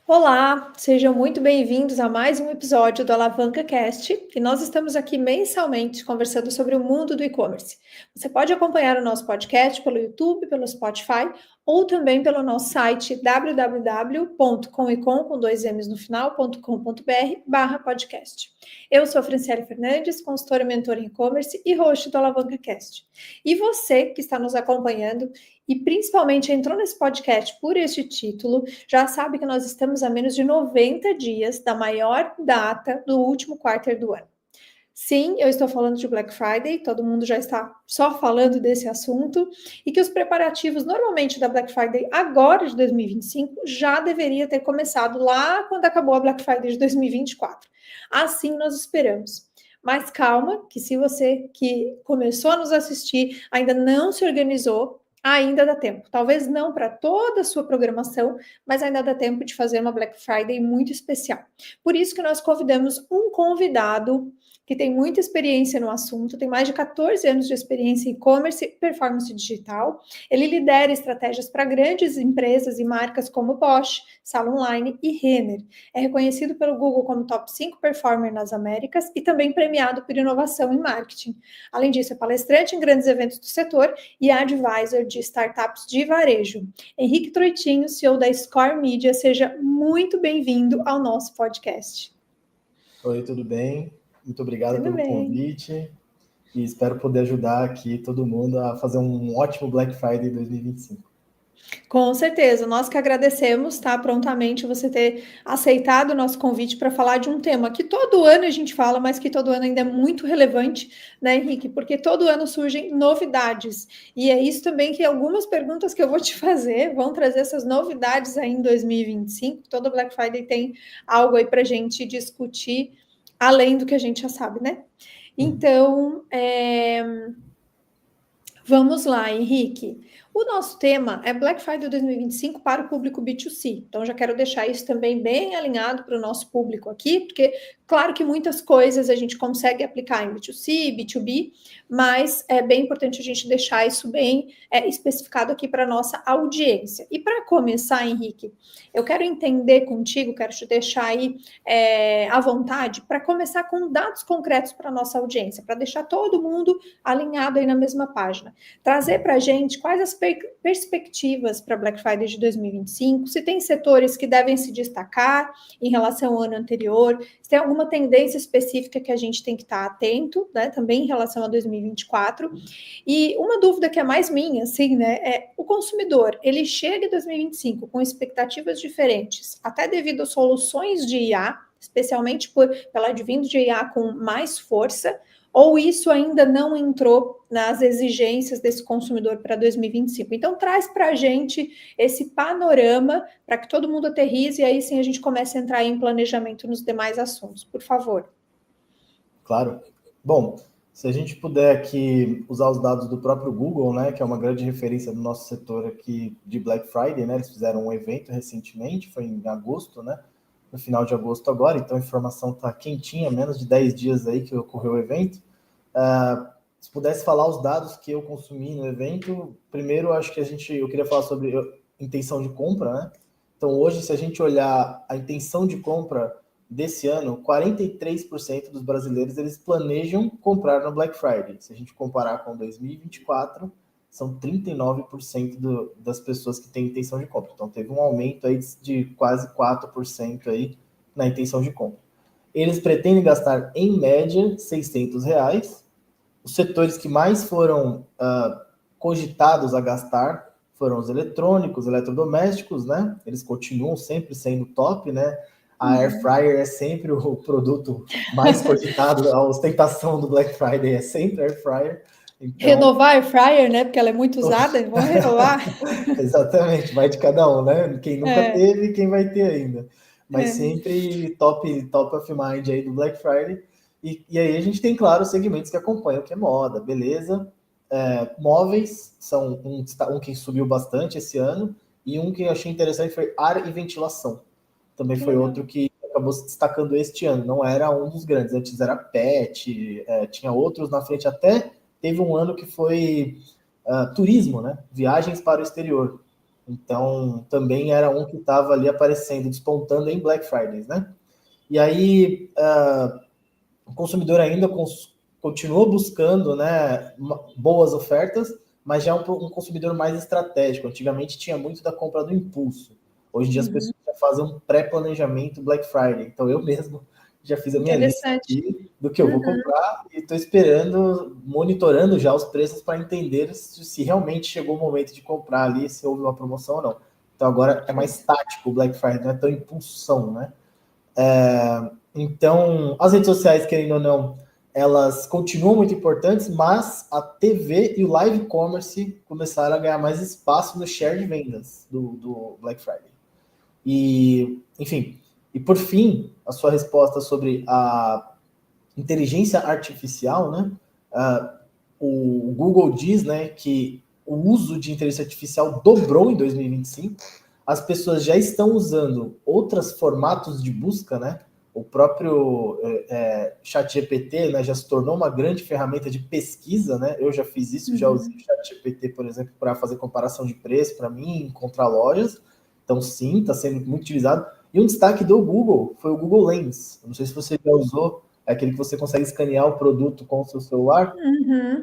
Olá, sejam muito bem-vindos a mais um episódio do Alavanca Cast, e nós estamos aqui mensalmente conversando sobre o mundo do e-commerce. Você pode acompanhar o nosso podcast pelo YouTube, pelo Spotify ou também pelo nosso site www.comecom.com.br/podcast. Eu sou a Franciele Fernandes, consultora e mentora em e-commerce e host do Alavanca Cast. E você que está nos acompanhando e principalmente entrou nesse podcast por este título, já sabe que nós estamos a menos de 90 dias da maior data do último quarto do ano. Sim, eu estou falando de Black Friday, todo mundo já está só falando desse assunto, e que os preparativos normalmente da Black Friday agora de 2025 já deveria ter começado lá quando acabou a Black Friday de 2024. Assim nós esperamos. Mas calma, que se você que começou a nos assistir ainda não se organizou, ainda dá tempo. Talvez não para toda a sua programação, mas ainda dá tempo de fazer uma Black Friday muito especial. Por isso que nós convidamos um convidado que tem muita experiência no assunto, tem mais de 14 anos de experiência em e-commerce e performance digital. Ele lidera estratégias para grandes empresas e marcas como Bosch, Sala Online e Renner. É reconhecido pelo Google como top 5 performer nas Américas e também premiado por inovação em marketing. Além disso, é palestrante em grandes eventos do setor e advisor de startups de varejo. Henrique Troitinho, CEO da Score Media, seja muito bem-vindo ao nosso podcast. Oi, tudo bem? Muito obrigado Tudo pelo bem. convite e espero poder ajudar aqui todo mundo a fazer um ótimo Black Friday 2025. Com certeza, nós que agradecemos, tá? Prontamente você ter aceitado o nosso convite para falar de um tema que todo ano a gente fala, mas que todo ano ainda é muito relevante, né, Henrique? Porque todo ano surgem novidades. E é isso também que algumas perguntas que eu vou te fazer vão trazer essas novidades aí em 2025. Todo Black Friday tem algo aí para a gente discutir, além do que a gente já sabe, né? Então, vamos lá, Henrique. O nosso tema é Black Friday 2025 para o público B2C. Então, já quero deixar isso também bem alinhado para o nosso público aqui, porque, claro que muitas coisas a gente consegue aplicar em B2C, B2B, mas é bem importante a gente deixar isso bem especificado aqui para a nossa audiência. E para começar, Henrique, eu quero entender contigo, quero te deixar aí à vontade para começar com dados concretos para a nossa audiência, para deixar todo mundo alinhado aí na mesma página. Trazer para a gente quais as perspectivas para Black Friday de 2025, se tem setores que devem se destacar em relação ao ano anterior, se tem alguma tendência específica que a gente tem que estar atento, né, também em relação a 2024. E uma dúvida que é mais minha, assim, né, é o consumidor, ele chega em 2025 com expectativas diferentes, até devido a soluções de IA, especialmente pela advindo de IA com mais força, ou isso ainda não entrou nas exigências desse consumidor para 2025? Então, traz para a gente esse panorama para que todo mundo aterrize e aí sim a gente comece a entrar em planejamento nos demais assuntos. Por favor. Claro. Bom, se a gente puder aqui usar os dados do próprio Google, né, que é uma grande referência do nosso setor aqui de Black Friday, né, eles fizeram um evento recentemente, foi em agosto, né, no final de agosto agora, então a informação está quentinha, menos de 10 dias aí que ocorreu o evento. Se pudesse falar os dados que eu consumi no evento, primeiro acho que eu queria falar sobre intenção de compra, né? Então hoje, se a gente olhar a intenção de compra desse ano, 43% dos brasileiros eles planejam comprar no Black Friday. Se a gente comparar com 2024, são 39% das pessoas que têm intenção de compra. Então teve um aumento aí de quase 4% aí na intenção de compra. Eles pretendem gastar, em média, R$600. Os setores que mais foram cogitados a gastar foram os eletrônicos, eletrodomésticos, né? Eles continuam sempre sendo top, né? A Air Fryer é sempre o produto mais cogitado, a ostentação do Black Friday é sempre a Air Fryer. Então, renovar a Air Fryer, né? Porque ela é muito usada, vamos renovar. Exatamente, vai de cada um, né? Quem nunca teve, quem vai ter ainda. Mas sempre top of mind aí do Black Friday. E aí a gente tem, claro, os segmentos que acompanham, que é moda, beleza. Móveis são um que subiu bastante esse ano, e um que eu achei interessante foi ar e ventilação. Também foi outro que acabou se destacando este ano. Não era um dos grandes, antes era pet, tinha outros na frente. Até teve um ano que foi turismo, né? Viagens para o exterior. Então, também era um que estava ali aparecendo, despontando em Black Fridays, né? E aí, o consumidor ainda continua buscando, né, boas ofertas, mas já é um consumidor mais estratégico. Antigamente tinha muito da compra do impulso. Hoje em dia as pessoas já fazem um pré-planejamento Black Friday. Então eu mesmo já fiz a minha lista aqui do que eu vou comprar e estou esperando, monitorando já os preços para entender se realmente chegou o momento de comprar ali, se houve uma promoção ou não. Então agora é mais tático o Black Friday, não é tão impulsão, né? Então, as redes sociais, querendo ou não, elas continuam muito importantes, mas a TV e o live commerce começaram a ganhar mais espaço no share de vendas do Black Friday. E, enfim, e por fim, a sua resposta sobre a inteligência artificial, né? O Google diz, né, que o uso de inteligência artificial dobrou em 2025. As pessoas já estão usando outros formatos de busca, né? O próprio ChatGPT, né, já se tornou uma grande ferramenta de pesquisa, né? Eu já fiz isso, já usei o ChatGPT, por exemplo, para fazer comparação de preço para mim, encontrar lojas. Então, sim, está sendo muito utilizado. E um destaque do Google foi o Google Lens. Eu não sei se você já usou, é aquele que você consegue escanear o produto com o seu celular,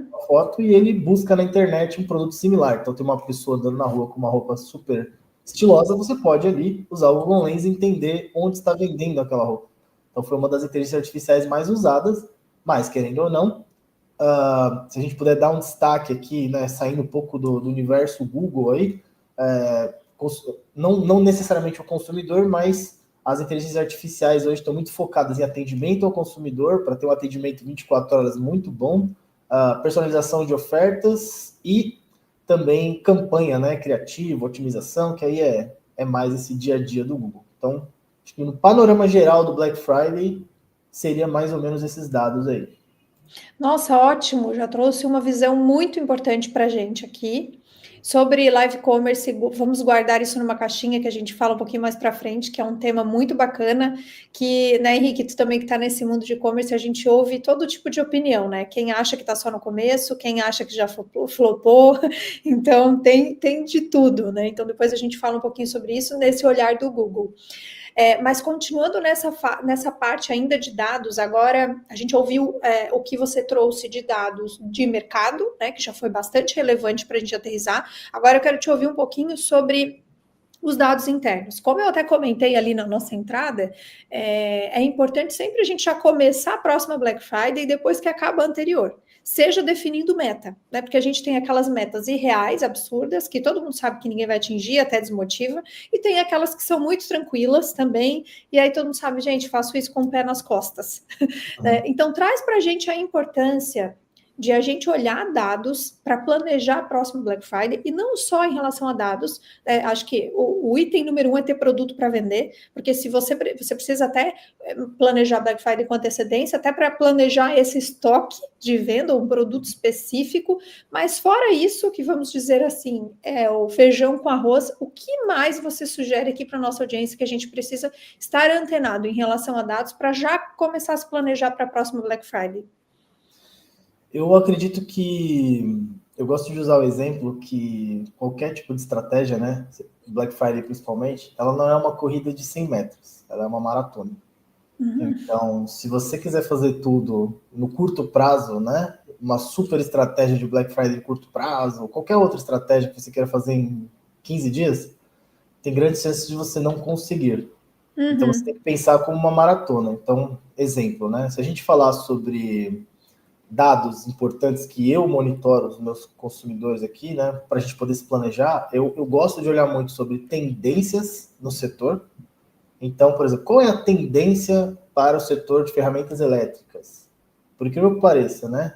uma foto, e ele busca na internet um produto similar. Então, tem uma pessoa andando na rua com uma roupa super estilosa, você pode ali usar o Google Lens e entender onde está vendendo aquela roupa. Então, foi uma das inteligências artificiais mais usadas, mas, querendo ou não, se a gente puder dar um destaque aqui, né, saindo um pouco do universo Google aí, não necessariamente o consumidor, mas as inteligências artificiais hoje estão muito focadas em atendimento ao consumidor, para ter um atendimento 24 horas muito bom, personalização de ofertas e também campanha, né, criativa, otimização, que aí é mais esse dia a dia do Google. Então, acho que no panorama geral do Black Friday, seria mais ou menos esses dados aí. Nossa, ótimo! Já trouxe uma visão muito importante para a gente aqui sobre live commerce. Vamos guardar isso numa caixinha que a gente fala um pouquinho mais para frente, que é um tema muito bacana. Que, né, Henrique, tu também que está nesse mundo de e-commerce, a gente ouve todo tipo de opinião, né? Quem acha que está só no começo, quem acha que já flopou. Então, tem de tudo, né? Então, depois a gente fala um pouquinho sobre isso nesse olhar do Google. Mas continuando nessa parte ainda de dados, agora a gente ouviu o que você trouxe de dados de mercado, né, que já foi bastante relevante para a gente aterrissar. Agora eu quero te ouvir um pouquinho sobre os dados internos. Como eu até comentei ali na nossa entrada, é importante sempre a gente já começar a próxima Black Friday depois que acaba a anterior. Seja definindo meta, né? Porque a gente tem aquelas metas irreais, absurdas, que todo mundo sabe que ninguém vai atingir, até desmotiva, e tem aquelas que são muito tranquilas também, e aí todo mundo sabe, gente, faço isso com o pé nas costas. Então, traz para a gente a importância de a gente olhar dados para planejar a próxima Black Friday, e não só em relação a dados, acho que o item número 1 é ter produto para vender, porque se você precisa até planejar Black Friday com antecedência, até para planejar esse estoque de venda, um produto específico, mas fora isso, que vamos dizer assim, o feijão com arroz, o que mais você sugere aqui para a nossa audiência que a gente precisa estar antenado em relação a dados para já começar a se planejar para a próxima Black Friday? Eu acredito que eu gosto de usar o exemplo que qualquer tipo de estratégia, né, Black Friday principalmente, ela não é uma corrida de 100 metros, ela é uma maratona. Então, se você quiser fazer tudo no curto prazo, né, uma super estratégia de Black Friday em curto prazo, qualquer outra estratégia que você queira fazer em 15 dias, tem grandes chances de você não conseguir. Então, você tem que pensar como uma maratona. Então, exemplo, né, se a gente falar sobre dados importantes que eu monitoro os meus consumidores aqui, né, para a gente poder se planejar, eu gosto de olhar muito sobre tendências no setor. Então, por exemplo, qual é a tendência para o setor de ferramentas elétricas? Por incrível que pareça, né?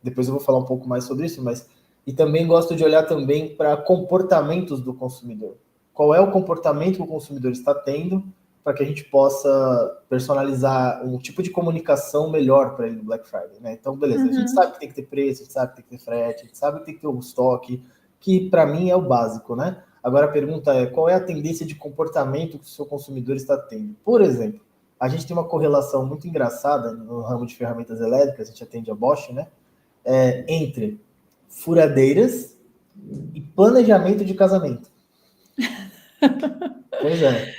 Depois eu vou falar um pouco mais sobre isso, mas e também gosto de olhar também para comportamentos do consumidor. Qual é o comportamento que o consumidor está tendo para que a gente possa personalizar um tipo de comunicação melhor para ele no Black Friday, né? Então, beleza, a gente sabe que tem que ter preço, a gente sabe que tem que ter frete, a gente sabe que tem que ter um estoque, que para mim é o básico, né? Agora a pergunta é, qual é a tendência de comportamento que o seu consumidor está tendo? Por exemplo, a gente tem uma correlação muito engraçada no ramo de ferramentas elétricas, a gente atende a Bosch, né? Entre furadeiras e planejamento de casamento. Pois é.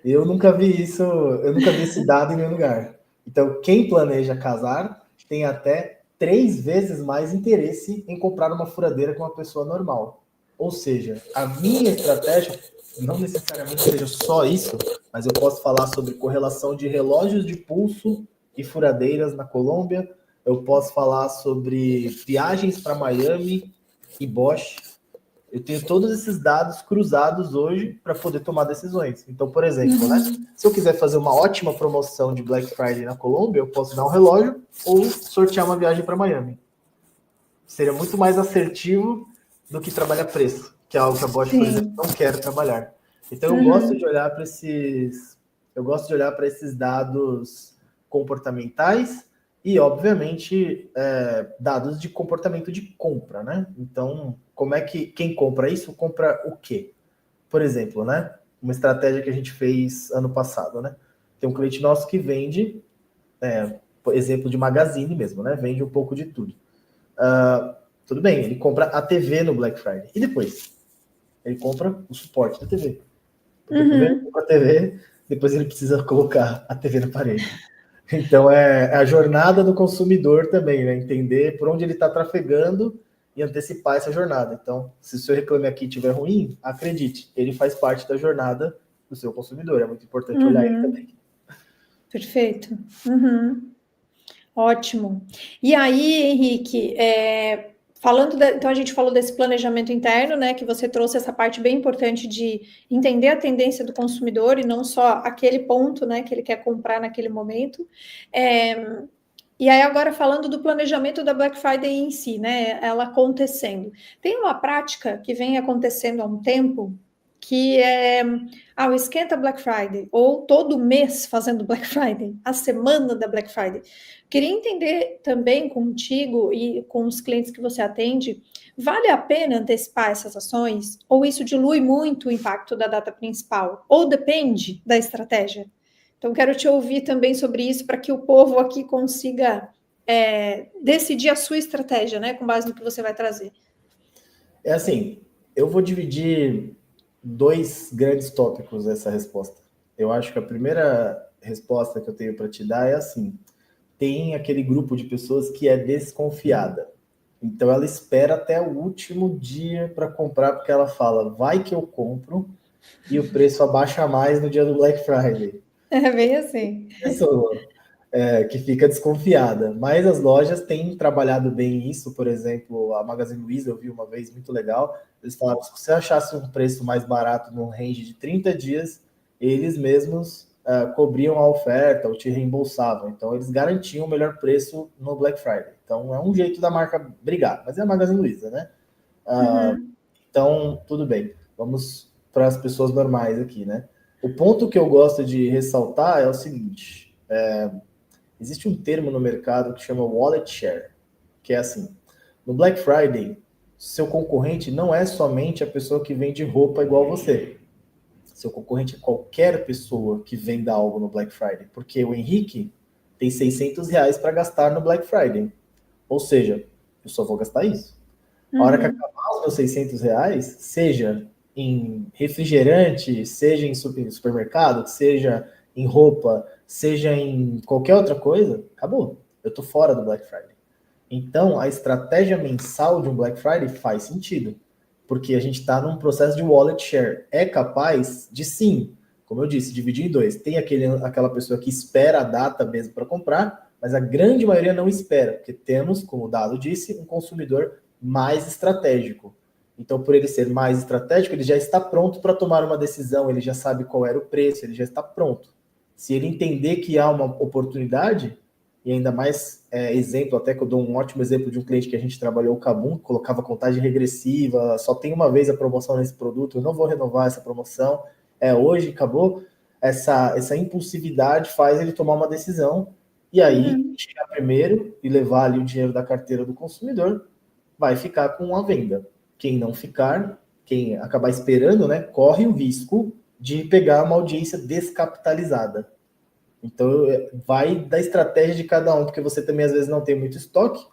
Eu nunca vi isso, eu nunca vi esse dado em nenhum lugar. Então, quem planeja casar tem até 3 vezes mais interesse em comprar uma furadeira que uma pessoa normal. Ou seja, a minha estratégia não necessariamente seja só isso, mas eu posso falar sobre correlação de relógios de pulso e furadeiras na Colômbia. Eu posso falar sobre viagens para Miami e Bosch. Eu tenho todos esses dados cruzados hoje para poder tomar decisões. Então, por exemplo, né, se eu quiser fazer uma ótima promoção de Black Friday na Colômbia, eu posso dar um relógio ou sortear uma viagem para Miami. Seria muito mais assertivo do que trabalhar preço, que é algo que a Bosch, por exemplo, não quer trabalhar. Então, eu gosto de olhar para esses dados comportamentais e, obviamente, dados de comportamento de compra, né? Então, como é que quem compra isso, compra o quê? Por exemplo, né? Uma estratégia que a gente fez ano passado, né? Tem um cliente nosso que vende, por exemplo, de Magazine mesmo, né? Vende um pouco de tudo. Tudo bem, ele compra a TV no Black Friday. E depois? Ele compra o suporte da TV. Porque primeiro ele compra a TV, depois ele precisa colocar a TV na parede. Então, é a jornada do consumidor também, né? Entender por onde ele está trafegando e antecipar essa jornada. Então, se o seu Reclame Aqui estiver ruim, acredite, ele faz parte da jornada do seu consumidor. É muito importante olhar ele também. Perfeito. Ótimo. E aí, Henrique, então a gente falou desse planejamento interno, né? Que você trouxe essa parte bem importante de entender a tendência do consumidor e não só aquele ponto, né, que ele quer comprar naquele momento. E aí, agora falando do planejamento da Black Friday em si, né? Ela acontecendo. Tem uma prática que vem acontecendo há um tempo que é o esquenta Black Friday, ou todo mês fazendo Black Friday, a semana da Black Friday. Queria entender também contigo e com os clientes que você atende, vale a pena antecipar essas ações? Ou isso dilui muito o impacto da data principal? Ou depende da estratégia? Então, quero te ouvir também sobre isso para que o povo aqui consiga decidir a sua estratégia, né, com base no que você vai trazer. É assim, eu vou dividir 2 grandes tópicos essa resposta. Eu acho que a primeira resposta que eu tenho para te dar é assim: tem aquele grupo de pessoas que é desconfiada. Então ela espera até o último dia para comprar, porque ela fala, vai que eu compro e o preço abaixa mais no dia do Black Friday. É bem assim. Pessoa que fica desconfiada. Mas as lojas têm trabalhado bem isso. Por exemplo, a Magazine Luiza eu vi uma vez, muito legal. Eles falaram, se você achasse um preço mais barato num range de 30 dias, eles mesmos cobriam a oferta ou te reembolsavam. Então, eles garantiam o melhor preço no Black Friday. Então, é um jeito da marca brigar. Mas é a Magazine Luiza, né? Então, tudo bem. Vamos para as pessoas normais aqui, né? O ponto que eu gosto de ressaltar é o seguinte: existe um termo no mercado que chama wallet share, que é assim, no Black Friday, seu concorrente não é somente a pessoa que vende roupa igual você. Seu concorrente é qualquer pessoa que venda algo no Black Friday, porque o Henrique tem R$ 600 para gastar no Black Friday. Ou seja, eu só vou gastar isso. A hora que acabar os meus R$ 600, seja em refrigerante, seja em supermercado, seja em roupa, seja em qualquer outra coisa, acabou. Eu tô fora do Black Friday. Então, a estratégia mensal de um Black Friday faz sentido, porque a gente está num processo de wallet share. É capaz de, sim, como eu disse, dividir em 2. Tem aquela pessoa que espera a data mesmo para comprar, mas a grande maioria não espera, porque temos, como o Dado disse, um consumidor mais estratégico. Então, por ele ser mais estratégico, ele já está pronto para tomar uma decisão, ele já sabe qual era o preço, ele já está pronto. Se ele entender que há uma oportunidade, e ainda mais exemplo, até que eu dou um ótimo exemplo de um cliente que a gente trabalhou, o Kabum, colocava contagem regressiva, só tem uma vez a promoção nesse produto, eu não vou renovar essa promoção, hoje, acabou. Essa impulsividade faz ele tomar uma decisão, e aí, chegar primeiro e levar ali o dinheiro da carteira do consumidor, vai ficar com a venda. Quem não ficar, quem acabar esperando, né, corre o risco de pegar uma audiência descapitalizada. Então, vai da estratégia de cada um, porque você também, às vezes, não tem muito estoque,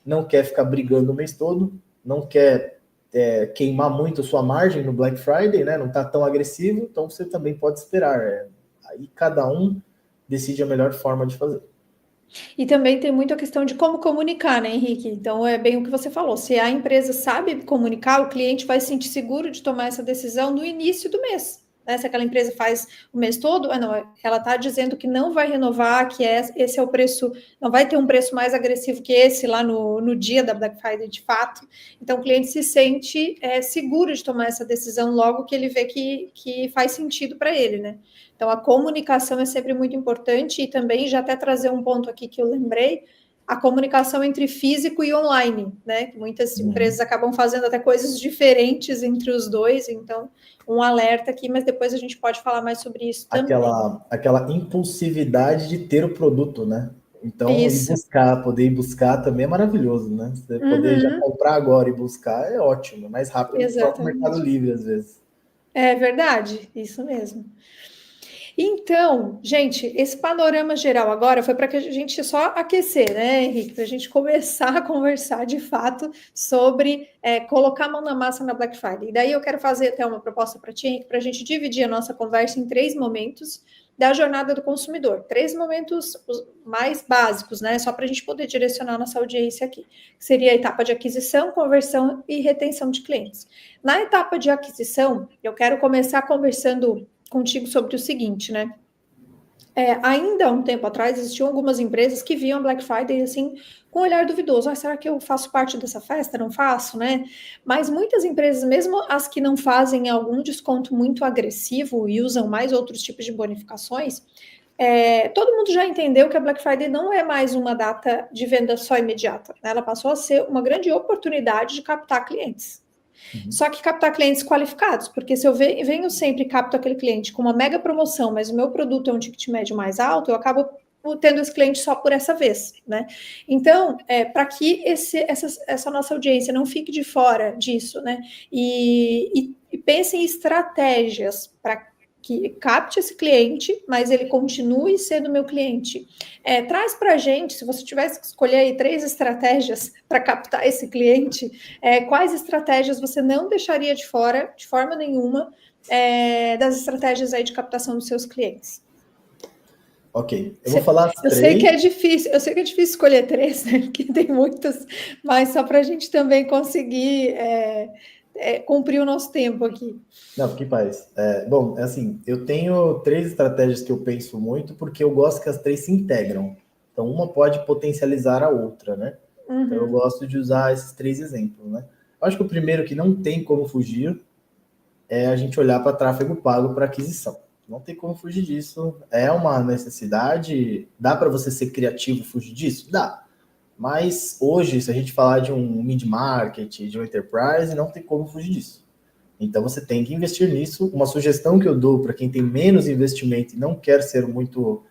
não quer ficar brigando o mês todo, não quer queimar muito a sua margem no Black Friday, né? Não está tão agressivo, então você também pode esperar. Aí cada um decide a melhor forma de fazer. E também tem muito a questão de como comunicar, né, Henrique? Então, é bem o que você falou. Se a empresa sabe comunicar, o cliente vai se sentir seguro de tomar essa decisão no início do mês. Né? Se aquela empresa faz o mês todo, não, ela está dizendo que não vai renovar, que esse é o preço, não vai ter um preço mais agressivo que esse lá no dia da Black Friday, de fato. Então, o cliente se sente seguro de tomar essa decisão logo que ele vê que faz sentido para ele, né? Então, a comunicação é sempre muito importante e também, já até trazer um ponto aqui que eu lembrei, a comunicação entre físico e online, né? Que muitas empresas acabam fazendo até coisas diferentes entre os dois, então, um alerta aqui, mas depois a gente pode falar mais sobre isso também. Aquela impulsividade de ter o produto, né? Então, Isso. poder ir buscar também é maravilhoso, né? Você poder já comprar agora e buscar é ótimo, é mais rápido que o próprio Mercado Livre, às vezes. É verdade, isso mesmo. Então, gente, esse panorama geral agora foi para que a gente só aquecer, né, Henrique? Para a gente começar a conversar de fato sobre colocar a mão na massa na Black Friday. E daí eu quero fazer até uma proposta para ti, Henrique, para a gente dividir a nossa conversa em 3 momentos da jornada do consumidor. 3 momentos mais básicos, né? Só para a gente poder direcionar nossa audiência aqui. Que seria a etapa de aquisição, conversão e retenção de clientes. Na etapa de aquisição, eu quero começar conversando contigo sobre o seguinte, né? Ainda há um tempo atrás existiam algumas empresas que viam Black Friday assim com um olhar duvidoso. Será que eu faço parte dessa festa? Não faço, né? Mas muitas empresas, mesmo as que não fazem algum desconto muito agressivo e usam mais outros tipos de bonificações, todo mundo já entendeu que a Black Friday não é mais uma data de venda só imediata, né? Ela passou a ser uma grande oportunidade de captar clientes. Só que captar clientes qualificados, porque se eu venho sempre e capto aquele cliente com uma mega promoção, mas o meu produto é um ticket médio mais alto, eu acabo tendo esse cliente só por essa vez, né? Então, para que essa nossa audiência não fique de fora disso, né? E pense em estratégias para que capte esse cliente, mas ele continue sendo meu cliente. Traz para a gente, se você tivesse que escolher aí 3 estratégias para captar esse cliente, quais estratégias você não deixaria de fora, de forma nenhuma, das estratégias aí de captação dos seus clientes? Ok, eu vou falar as 3. Eu sei que é difícil escolher 3, né? Porque tem muitas, mas só para a gente também conseguir cumprir o nosso tempo aqui. Não, fique em paz. Bom, assim, eu tenho 3 estratégias que eu penso muito, porque eu gosto que as 3 se integram. Então, uma pode potencializar a outra, né? Então, eu gosto de usar esses 3 exemplos, né? Eu acho que o primeiro que não tem como fugir é a gente olhar para tráfego pago para aquisição. Não tem como fugir disso. É uma necessidade. Dá para você ser criativo e fugir disso? Dá. Mas hoje, se a gente falar de um mid-market, de um enterprise, não tem como fugir disso. Então você tem que investir nisso. Uma sugestão que eu dou para quem tem menos investimento e não quer ser muito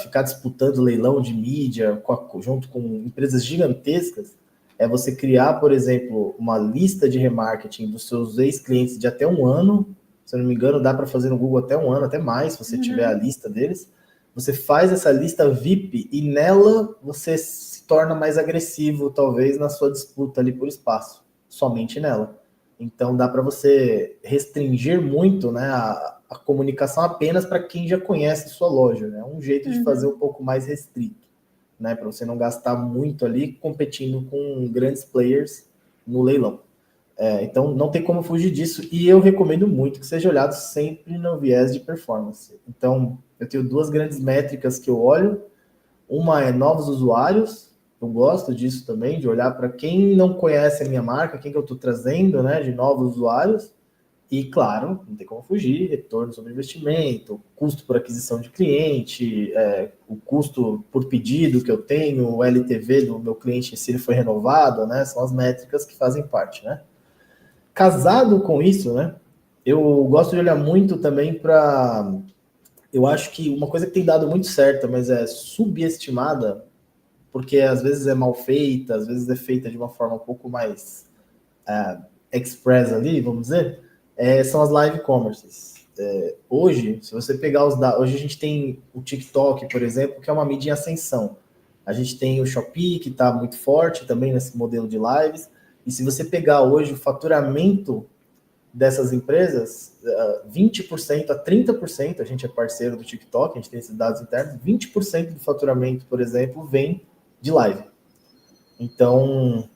ficar disputando leilão de mídia junto com empresas gigantescas, é você criar, por exemplo, uma lista de remarketing dos seus ex-clientes de até 1 ano. Se eu não me engano, dá para fazer no Google até 1 ano, até mais, se você tiver a lista deles. Você faz essa lista VIP e nela você se torna mais agressivo, talvez, na sua disputa ali por espaço. Somente nela. Então dá para você restringir muito, né, a comunicação apenas para quem já conhece sua loja. É, né? Um jeito de fazer um pouco mais restrito, né, para você não gastar muito ali competindo com grandes players no leilão. Então não tem como fugir disso, e eu recomendo muito que seja olhado sempre no viés de performance. Então eu tenho 2 grandes métricas que eu olho. Uma é novos usuários. Eu gosto disso também, de olhar para quem não conhece a minha marca, quem que eu estou trazendo, né, de novos usuários. E, claro, não tem como fugir, retorno sobre investimento, custo por aquisição de cliente, o custo por pedido que eu tenho, o LTV do meu cliente, se ele foi renovado, né, são as métricas que fazem parte, né. Casado com isso, né, eu gosto de olhar muito também para... Eu acho que uma coisa que tem dado muito certo, mas é subestimada, porque às vezes é mal feita, às vezes é feita de uma forma um pouco mais express ali, vamos dizer, são as live commerces. Hoje, se você pegar os dados, hoje a gente tem o TikTok, por exemplo, que é uma mídia em ascensão. A gente tem o Shopee, que está muito forte também nesse modelo de lives, E se você pegar hoje o faturamento dessas empresas, 20% a 30%, a gente é parceiro do TikTok, a gente tem esses dados internos, 20% do faturamento, por exemplo, vem de live. Então,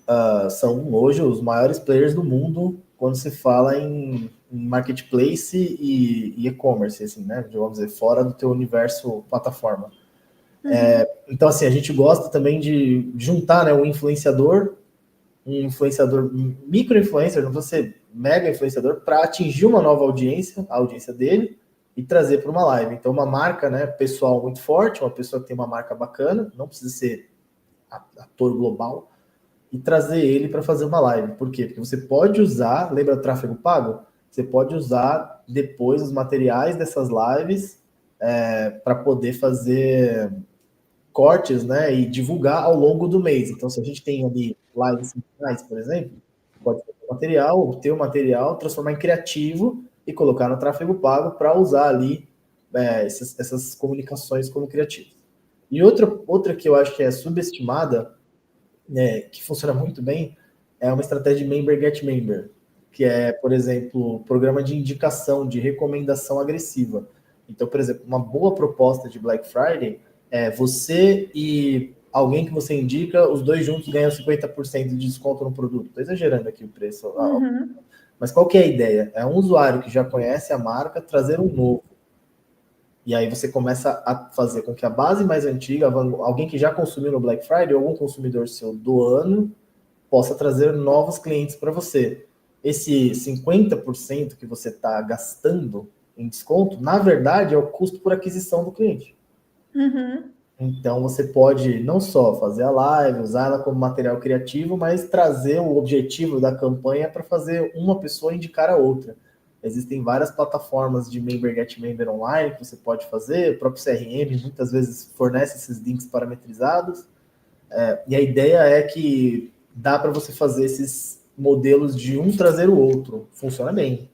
são hoje os maiores players do mundo quando se fala em marketplace e e-commerce, assim, né? Vamos dizer, fora do teu universo plataforma. Então, assim, a gente gosta também de juntar, né, um influenciador micro-influencer, não vou ser mega influenciador, para atingir uma nova audiência, a audiência dele, e trazer para uma live. Então, uma marca, né, pessoal muito forte, uma pessoa que tem uma marca bacana, não precisa ser ator global, e trazer ele para fazer uma live. Por quê? Porque você pode usar, lembra do tráfego pago? Você pode usar depois os materiais dessas lives para poder fazer cortes, né, e divulgar ao longo do mês. Então, se a gente tem ali lives semanais, por exemplo, pode ter o material, transformar em criativo e colocar no tráfego pago para usar ali essas comunicações como criativos. E outra que eu acho que é subestimada, né, que funciona muito bem, é uma estratégia de member get member, que é, por exemplo, programa de indicação, de recomendação agressiva. Então, por exemplo, uma boa proposta de Black Friday é você e alguém que você indica, os dois juntos ganham 50% de desconto no produto. Estou exagerando aqui o preço. Mas qual que é a ideia? É um usuário que já conhece a marca trazer um novo. E aí você começa a fazer com que a base mais antiga, alguém que já consumiu no Black Friday, algum consumidor seu do ano, possa trazer novos clientes para você. Esse 50% que você está gastando em desconto, na verdade, é o custo por aquisição do cliente. Então, você pode não só fazer a live, usar ela como material criativo, mas trazer o objetivo da campanha para fazer uma pessoa indicar a outra. Existem várias plataformas de member get member online que você pode fazer, o próprio CRM muitas vezes fornece esses links parametrizados, e a ideia é que dá para você fazer esses modelos de um trazer o outro. Funciona bem.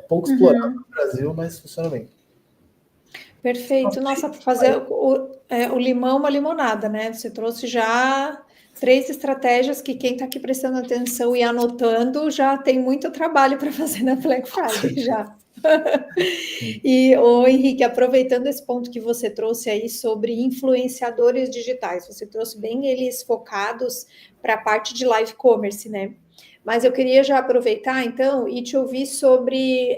Pouco explorado no Brasil, mas funciona bem. Perfeito. Nossa, para fazer o limão, uma limonada, né? Você trouxe já 3 estratégias que quem está aqui prestando atenção e anotando já tem muito trabalho para fazer na Black Friday já. E, Henrique, aproveitando esse ponto que você trouxe aí sobre influenciadores digitais, você trouxe bem eles focados para a parte de live commerce, né? Mas eu queria já aproveitar, então, e te ouvir sobre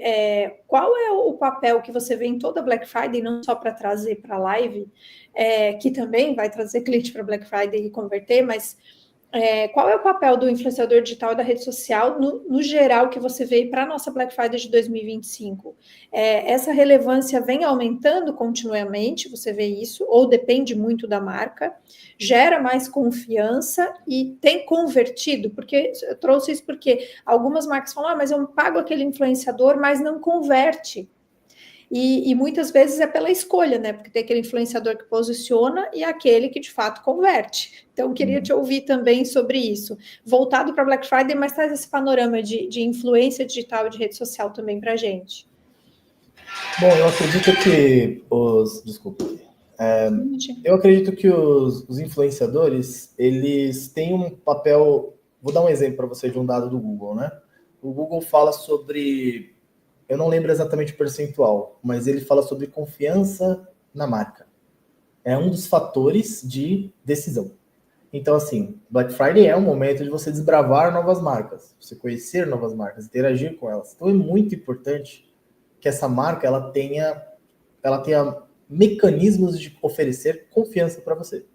qual é o papel que você vê em toda Black Friday, não só para trazer para a live, que também vai trazer cliente para Black Friday e converter, mas qual é o papel do influenciador digital e da rede social, no geral, que você vê para a nossa Black Friday de 2025? Essa relevância vem aumentando continuamente, você vê isso, ou depende muito da marca, gera mais confiança e tem convertido? Porque eu trouxe isso porque algumas marcas falam, mas eu pago aquele influenciador, mas não converte. E muitas vezes é pela escolha, né? Porque tem aquele influenciador que posiciona e aquele que de fato converte. Então, eu queria te ouvir também sobre isso. Voltado para Black Friday, mas traz esse panorama de influência digital e de rede social também para a gente. Bom, eu acredito que eu acredito que os influenciadores, eles têm um papel. Vou dar um exemplo para você de um dado do Google, né? O Google fala sobre, eu não lembro exatamente o percentual, mas ele fala sobre confiança na marca. É um dos fatores de decisão. Então, assim, Black Friday é um momento de você desbravar novas marcas, você conhecer novas marcas, interagir com elas. Então, é muito importante que essa marca ela tenha mecanismos de oferecer confiança para você.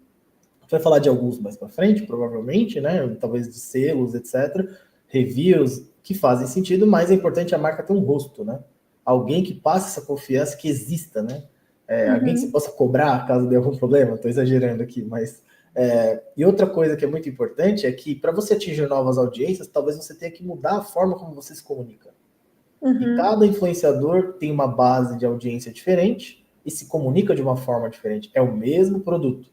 A gente vai falar de alguns mais para frente, provavelmente, né? Talvez de selos, etc. Reviews que fazem sentido, mas é importante a marca ter um rosto, né? Alguém que passe essa confiança, que exista, né? Alguém que você possa cobrar caso dê algum problema. Estou exagerando aqui, mas... E outra coisa que é muito importante é que para você atingir novas audiências, talvez você tenha que mudar a forma como você se comunica. E cada influenciador tem uma base de audiência diferente e se comunica de uma forma diferente. É o mesmo produto,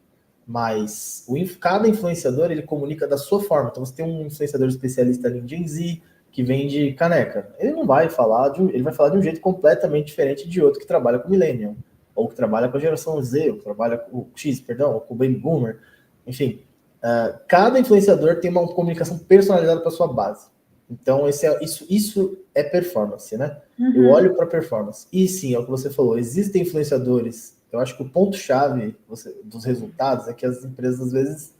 mas cada influenciador ele comunica da sua forma. Então você tem um influenciador especialista ali em Gen Z que vende caneca. Ele não vai falar ele vai falar de um jeito completamente diferente de outro que trabalha com Millennium, ou que trabalha com a geração Z, ou que trabalha com o X, perdão, ou com o Baby Boomer. Enfim, Cada influenciador tem uma comunicação personalizada para sua base. Então, isso é performance, né? Uhum. Eu olho para performance. E sim, é o que você falou, existem influenciadores. Eu acho que o ponto-chave dos resultados é que as empresas, às vezes,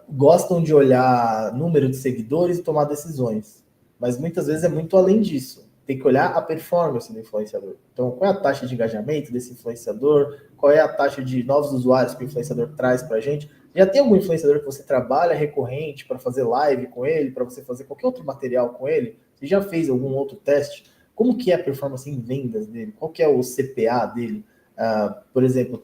gostam de olhar número de seguidores e tomar decisões. Mas muitas vezes é muito além disso. Tem que olhar a performance do influenciador. Então, qual é a taxa de engajamento desse influenciador? Qual é a taxa de novos usuários que o influenciador traz para a gente? Já tem algum influenciador que você trabalha recorrente para fazer live com ele, para você fazer qualquer outro material com ele? Você já fez algum outro teste? Como que é a performance em vendas dele? Qual que é o CPA dele? Por exemplo,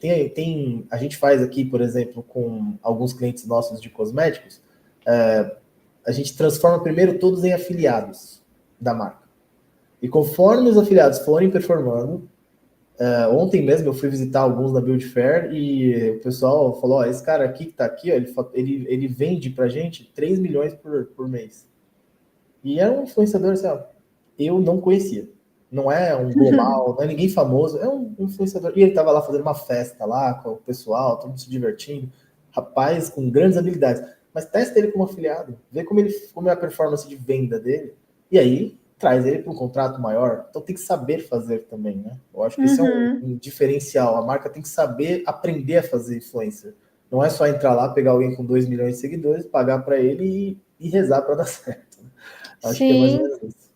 a gente faz aqui, por exemplo, com alguns clientes nossos de cosméticos, a gente transforma primeiro todos em afiliados da marca. E conforme os afiliados forem performando, ontem mesmo eu fui visitar alguns da Build Fair e o pessoal falou, esse cara aqui que tá aqui, ele vende pra gente 3 milhões por mês. E é um influenciador, assim, eu não conhecia. Não é um global, não é ninguém famoso, é um influenciador. E ele tava lá fazendo uma festa lá com o pessoal, todo mundo se divertindo. Rapaz com grandes habilidades. Mas testa ele como afiliado, vê como é a performance de venda dele. E aí traz ele para um contrato maior. Então tem que saber fazer também, né? Eu acho que esse é um diferencial. A marca tem que saber aprender a fazer influencer. Não é só entrar lá, pegar alguém com 2 milhões de seguidores, pagar para ele e rezar para dar certo. Acho que é mais ou menos isso.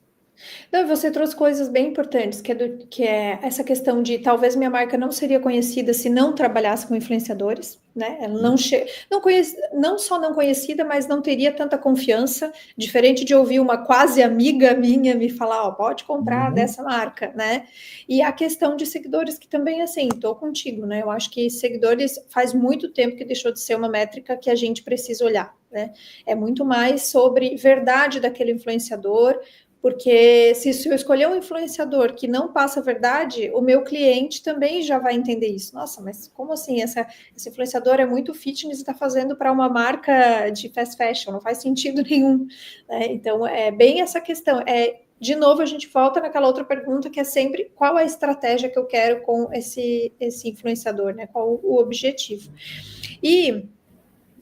Não, você trouxe coisas bem importantes, que é essa questão de talvez minha marca não seria conhecida se não trabalhasse com influenciadores, né? Ela não só não conhecida, mas não teria tanta confiança, diferente de ouvir uma quase amiga minha me falar, pode comprar dessa marca, né? E a questão de seguidores, que também, assim, tô contigo, né? Eu acho que seguidores faz muito tempo que deixou de ser uma métrica que a gente precisa olhar, né? É muito mais sobre verdade daquele influenciador, porque se eu escolher um influenciador que não passa a verdade, o meu cliente também já vai entender isso. Nossa, mas como assim? Esse influenciador é muito fitness e está fazendo para uma marca de fast fashion, não faz sentido nenhum. Né? Então, é bem essa questão. De novo, a gente volta naquela outra pergunta que é sempre qual a estratégia que eu quero com esse influenciador, né? Qual o objetivo. E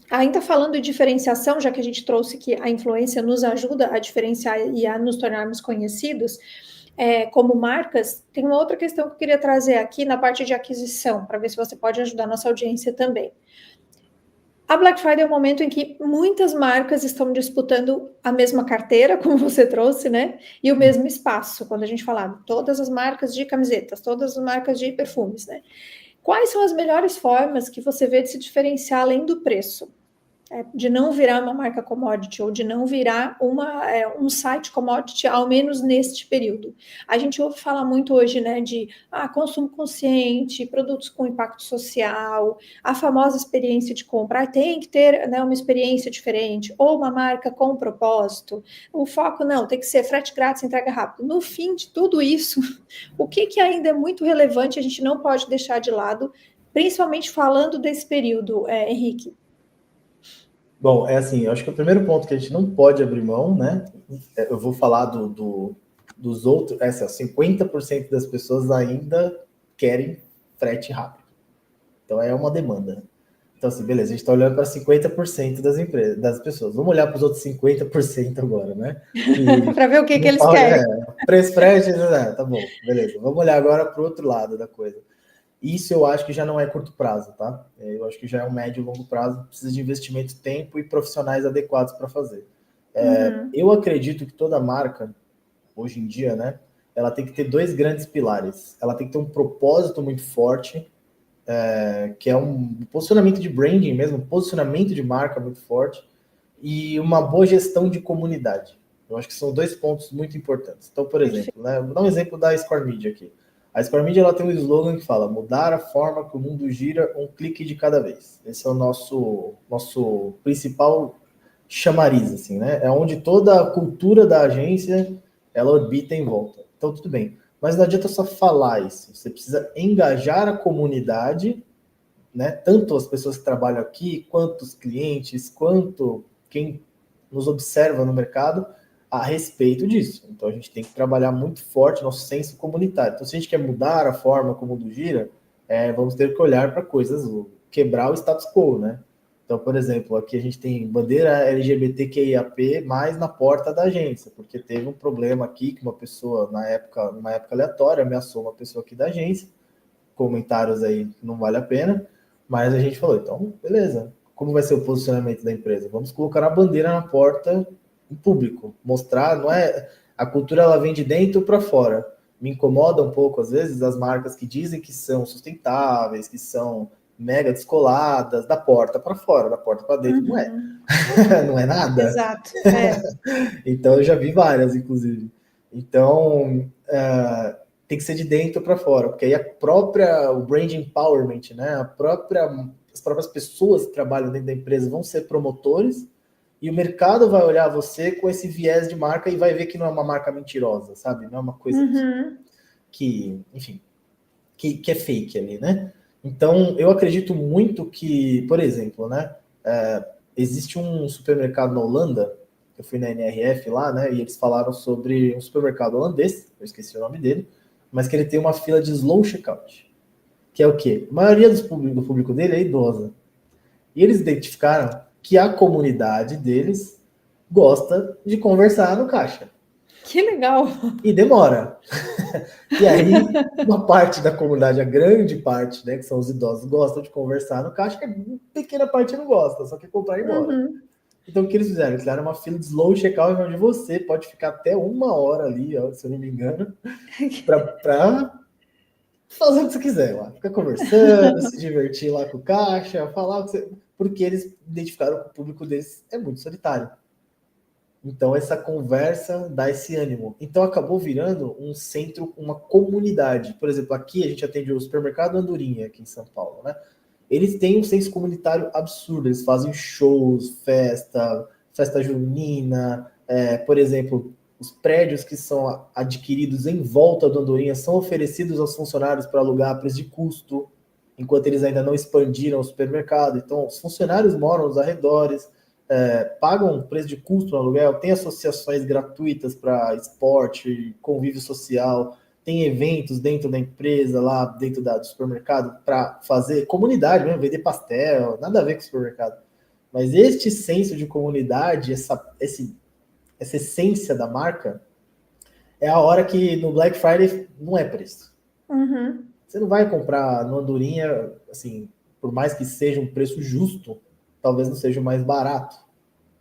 ainda falando de diferenciação, já que a gente trouxe que a influência nos ajuda a diferenciar e a nos tornarmos conhecidos, como marcas, tem uma outra questão que eu queria trazer aqui na parte de aquisição, para ver se você pode ajudar a nossa audiência também. A Black Friday é um momento em que muitas marcas estão disputando a mesma carteira, como você trouxe, né? E o mesmo espaço, quando a gente fala todas as marcas de camisetas, todas as marcas de perfumes, né? Quais são as melhores formas que você vê de se diferenciar além do preço? De não virar uma marca commodity ou de não virar um site commodity, ao menos neste período. A gente ouve falar muito hoje, né, de consumo consciente, produtos com impacto social, a famosa experiência de compra. Tem que ter, né, uma experiência diferente, ou uma marca com propósito. O foco não, tem que ser frete grátis, entrega rápido. No fim de tudo isso, o que ainda é muito relevante, a gente não pode deixar de lado, principalmente falando desse período, Henrique? Bom, assim, eu acho que o primeiro ponto que a gente não pode abrir mão, né? Eu vou falar dos outros, 50% das pessoas ainda querem frete rápido. Então é uma demanda. Então, assim, beleza, a gente está olhando para 50% das empresas, das pessoas. Vamos olhar para os outros 50% agora, né? Para ver o que eles querem. Preço frete, tá bom, beleza. Vamos olhar agora para o outro lado da coisa. Isso eu acho que já não é curto prazo, tá? Eu acho que já é um médio e longo prazo, precisa de investimento, tempo e profissionais adequados para fazer. Eu acredito que toda marca, hoje em dia, né, ela tem que ter 2 grandes pilares. Ela tem que ter um propósito muito forte, que é um posicionamento de branding mesmo, um posicionamento de marca muito forte, e uma boa gestão de comunidade. Eu acho que são 2 pontos muito importantes. Então, por exemplo, né, vou dar um exemplo da Score Media aqui. A Score Media ela tem um slogan que fala: mudar a forma que o mundo gira, um clique de cada vez. Esse é o nosso principal chamariz, assim, né? É onde toda a cultura da agência ela orbita em volta. Então, tudo bem. Mas não adianta só falar isso. Você precisa engajar a comunidade, né? Tanto as pessoas que trabalham aqui, quanto os clientes, quanto quem nos observa no mercado, a respeito disso. Então a gente tem que trabalhar muito forte nosso senso comunitário. Então se a gente quer mudar a forma como o mundo gira, vamos ter que olhar para coisas, quebrar o status quo, né? Então, por exemplo, aqui a gente tem bandeira LGBTQIAP+, na porta da agência, porque teve um problema aqui que uma pessoa, numa época aleatória, ameaçou uma pessoa aqui da agência. Comentários aí não vale a pena, mas a gente falou, então, beleza. Como vai ser o posicionamento da empresa? Vamos colocar a bandeira na porta em público, mostrar, não é... A cultura, ela vem de dentro para fora. Me incomoda um pouco, às vezes, as marcas que dizem que são sustentáveis, que são mega descoladas, da porta para fora, da porta para dentro, não é. Não é nada. Exato. Então, eu já vi várias, inclusive. Então, tem que ser de dentro para fora, porque aí o brand empowerment, né? As próprias pessoas que trabalham dentro da empresa vão ser promotores, e o mercado vai olhar você com esse viés de marca e vai ver que não é uma marca mentirosa, sabe? Não é uma coisa enfim, que é fake ali, né? Então, eu acredito muito que, por exemplo, né? Existe um supermercado na Holanda, eu fui na NRF lá, né? E eles falaram sobre um supermercado holandês, eu esqueci o nome dele, mas que ele tem uma fila de slow checkout, que é o quê? A maioria do público dele é idosa. E eles identificaram que a comunidade deles gosta de conversar no caixa. Que legal! E demora. E aí, uma parte da comunidade, a grande parte, né, que são os idosos, gostam de conversar no caixa, e a pequena parte não gosta, só quer comprar e ir embora. Então, o que eles fizeram? Eles fizeram uma fila de slow checkout, onde você pode ficar até 1 hora ali, ó, se eu não me engano, para fazer o que você quiser lá. Ficar conversando, se divertir lá com o caixa, falar o que você... Porque eles identificaram que o público deles é muito solitário. Então, essa conversa dá esse ânimo. Então, acabou virando um centro, uma comunidade. Por exemplo, aqui a gente atende o supermercado Andorinha, aqui em São Paulo, né? Eles têm um senso comunitário absurdo. Eles fazem shows, festa junina. Por exemplo, os prédios que são adquiridos em volta do Andorinha são oferecidos aos funcionários para alugar a preço de custo, enquanto eles ainda não expandiram o supermercado. Então, os funcionários moram nos arredores, pagam preço de custo no aluguel, tem associações gratuitas para esporte, convívio social, tem eventos dentro da empresa, lá dentro do supermercado, para fazer comunidade mesmo, vender pastel, nada a ver com o supermercado. Mas este senso de comunidade, essa essência da marca, é a hora que no Black Friday não é preço. Você não vai comprar no Andorinha, assim, por mais que seja um preço justo, talvez não seja o mais barato.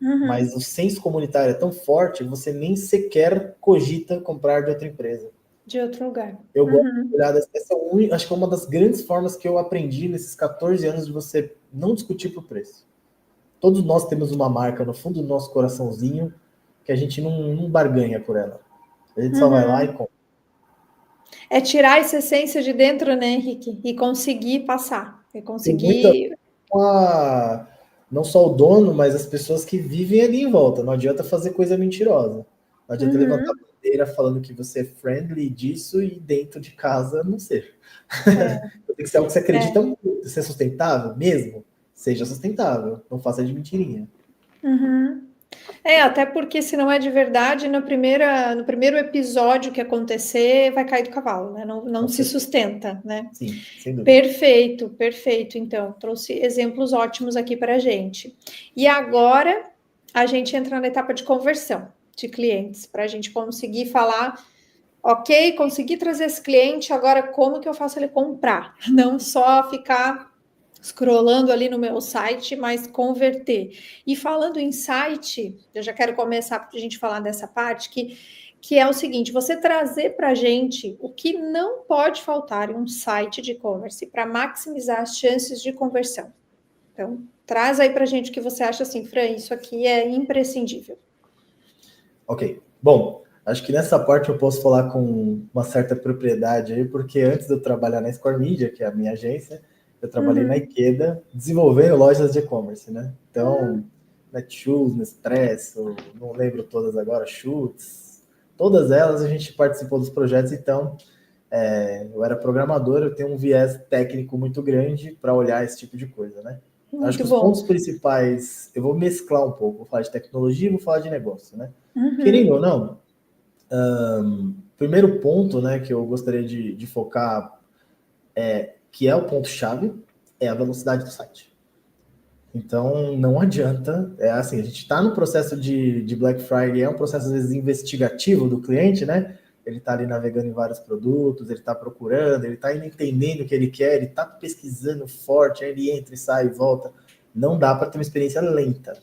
Mas o senso comunitário é tão forte que você nem sequer cogita comprar de outra empresa. De outro lugar. Eu gosto de olhar acho que é uma das grandes formas que eu aprendi nesses 14 anos de você não discutir por preço. Todos nós temos uma marca no fundo do nosso coraçãozinho que a gente não barganha por ela. A gente só vai lá e compra. É tirar essa essência de dentro, né, Henrique? E conseguir passar. E conseguir... Não só o dono, mas as pessoas que vivem ali em volta. Não adianta fazer coisa mentirosa. Não adianta levantar a bandeira falando que você é friendly disso e dentro de casa não ser. Tem que ser algo que você acredita muito. Ser sustentável mesmo? Seja sustentável. Não faça de mentirinha. Até porque se não é de verdade, no primeiro episódio que acontecer, vai cair do cavalo, né? Não se sustenta, né? Sim, sem dúvida. Perfeito. Então, trouxe exemplos ótimos aqui para a gente. E agora, a gente entra na etapa de conversão de clientes, para a gente conseguir falar, ok, consegui trazer esse cliente, agora como que eu faço ele comprar? Não só ficar scrollando ali no meu site, mas converter. E falando em site, eu já quero começar para a gente falar dessa parte, que é o seguinte, você trazer para a gente o que não pode faltar em um site de e-commerce para maximizar as chances de conversão. Então, traz aí para a gente o que você acha assim, Fran, isso aqui é imprescindível. Ok, bom, acho que nessa parte eu posso falar com uma certa propriedade aí, porque antes de eu trabalhar na Score Media, que é a minha agência, eu trabalhei na Ikeda, desenvolvendo lojas de e-commerce, né? Então, Netshoes, Nespresso, não lembro todas agora, Schutz, todas elas a gente participou dos projetos, então eu era programador, eu tenho um viés técnico muito grande para olhar esse tipo de coisa, né? Acho que os pontos principais, eu vou mesclar um pouco, vou falar de tecnologia e vou falar de negócio, né? Querendo ou não, primeiro ponto, né, que eu gostaria de focar que é o ponto-chave, é a velocidade do site. Então, não adianta. É assim, a gente está no processo de Black Friday, é um processo, às vezes, investigativo do cliente, né? Ele está ali navegando em vários produtos, ele está procurando, ele está entendendo o que ele quer, ele está pesquisando forte, aí ele entra e sai e volta. Não dá para ter uma experiência lenta.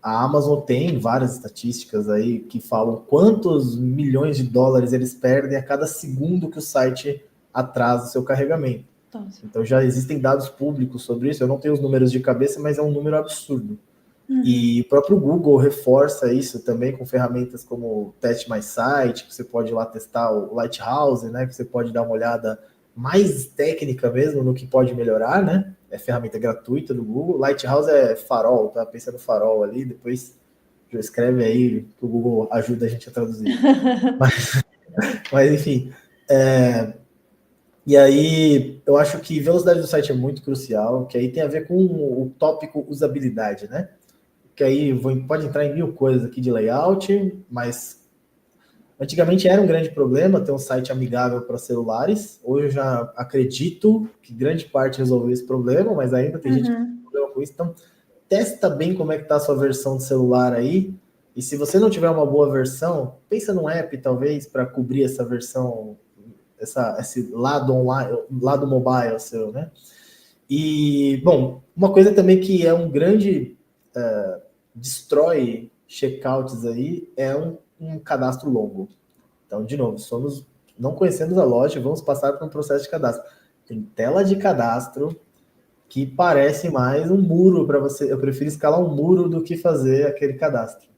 A Amazon tem várias estatísticas aí que falam quantos milhões de dólares eles perdem a cada segundo que o site atrasa o seu carregamento. Nossa. Então já existem dados públicos sobre isso, eu não tenho os números de cabeça, mas é um número absurdo. E o próprio Google reforça isso também com ferramentas como Teste Mais Site, que você pode ir lá testar o Lighthouse, né? Que você pode dar uma olhada mais técnica mesmo no que pode melhorar, né? É ferramenta gratuita do Google. Lighthouse é farol, tá? Pensa no farol ali, depois já escreve aí que o Google ajuda a gente a traduzir. mas enfim, e aí eu acho que velocidade do site é muito crucial, que aí tem a ver com o tópico usabilidade, né? Que aí pode entrar em mil coisas aqui de layout, mas antigamente era um grande problema ter um site amigável para celulares. Hoje eu já acredito que grande parte resolveu esse problema, mas ainda tem gente que tem problema com isso. Então, testa bem como é que está a sua versão de celular aí. E se você não tiver uma boa versão, pensa num app, talvez, para cobrir essa versão, esse lado online, lado mobile seu, né? E, bom, uma coisa também que é um grande destrói checkouts aí é um cadastro longo. Então, de novo, não conhecemos a loja, vamos passar por um processo de cadastro. Tem tela de cadastro que parece mais um muro para você. Eu prefiro escalar um muro do que fazer aquele cadastro.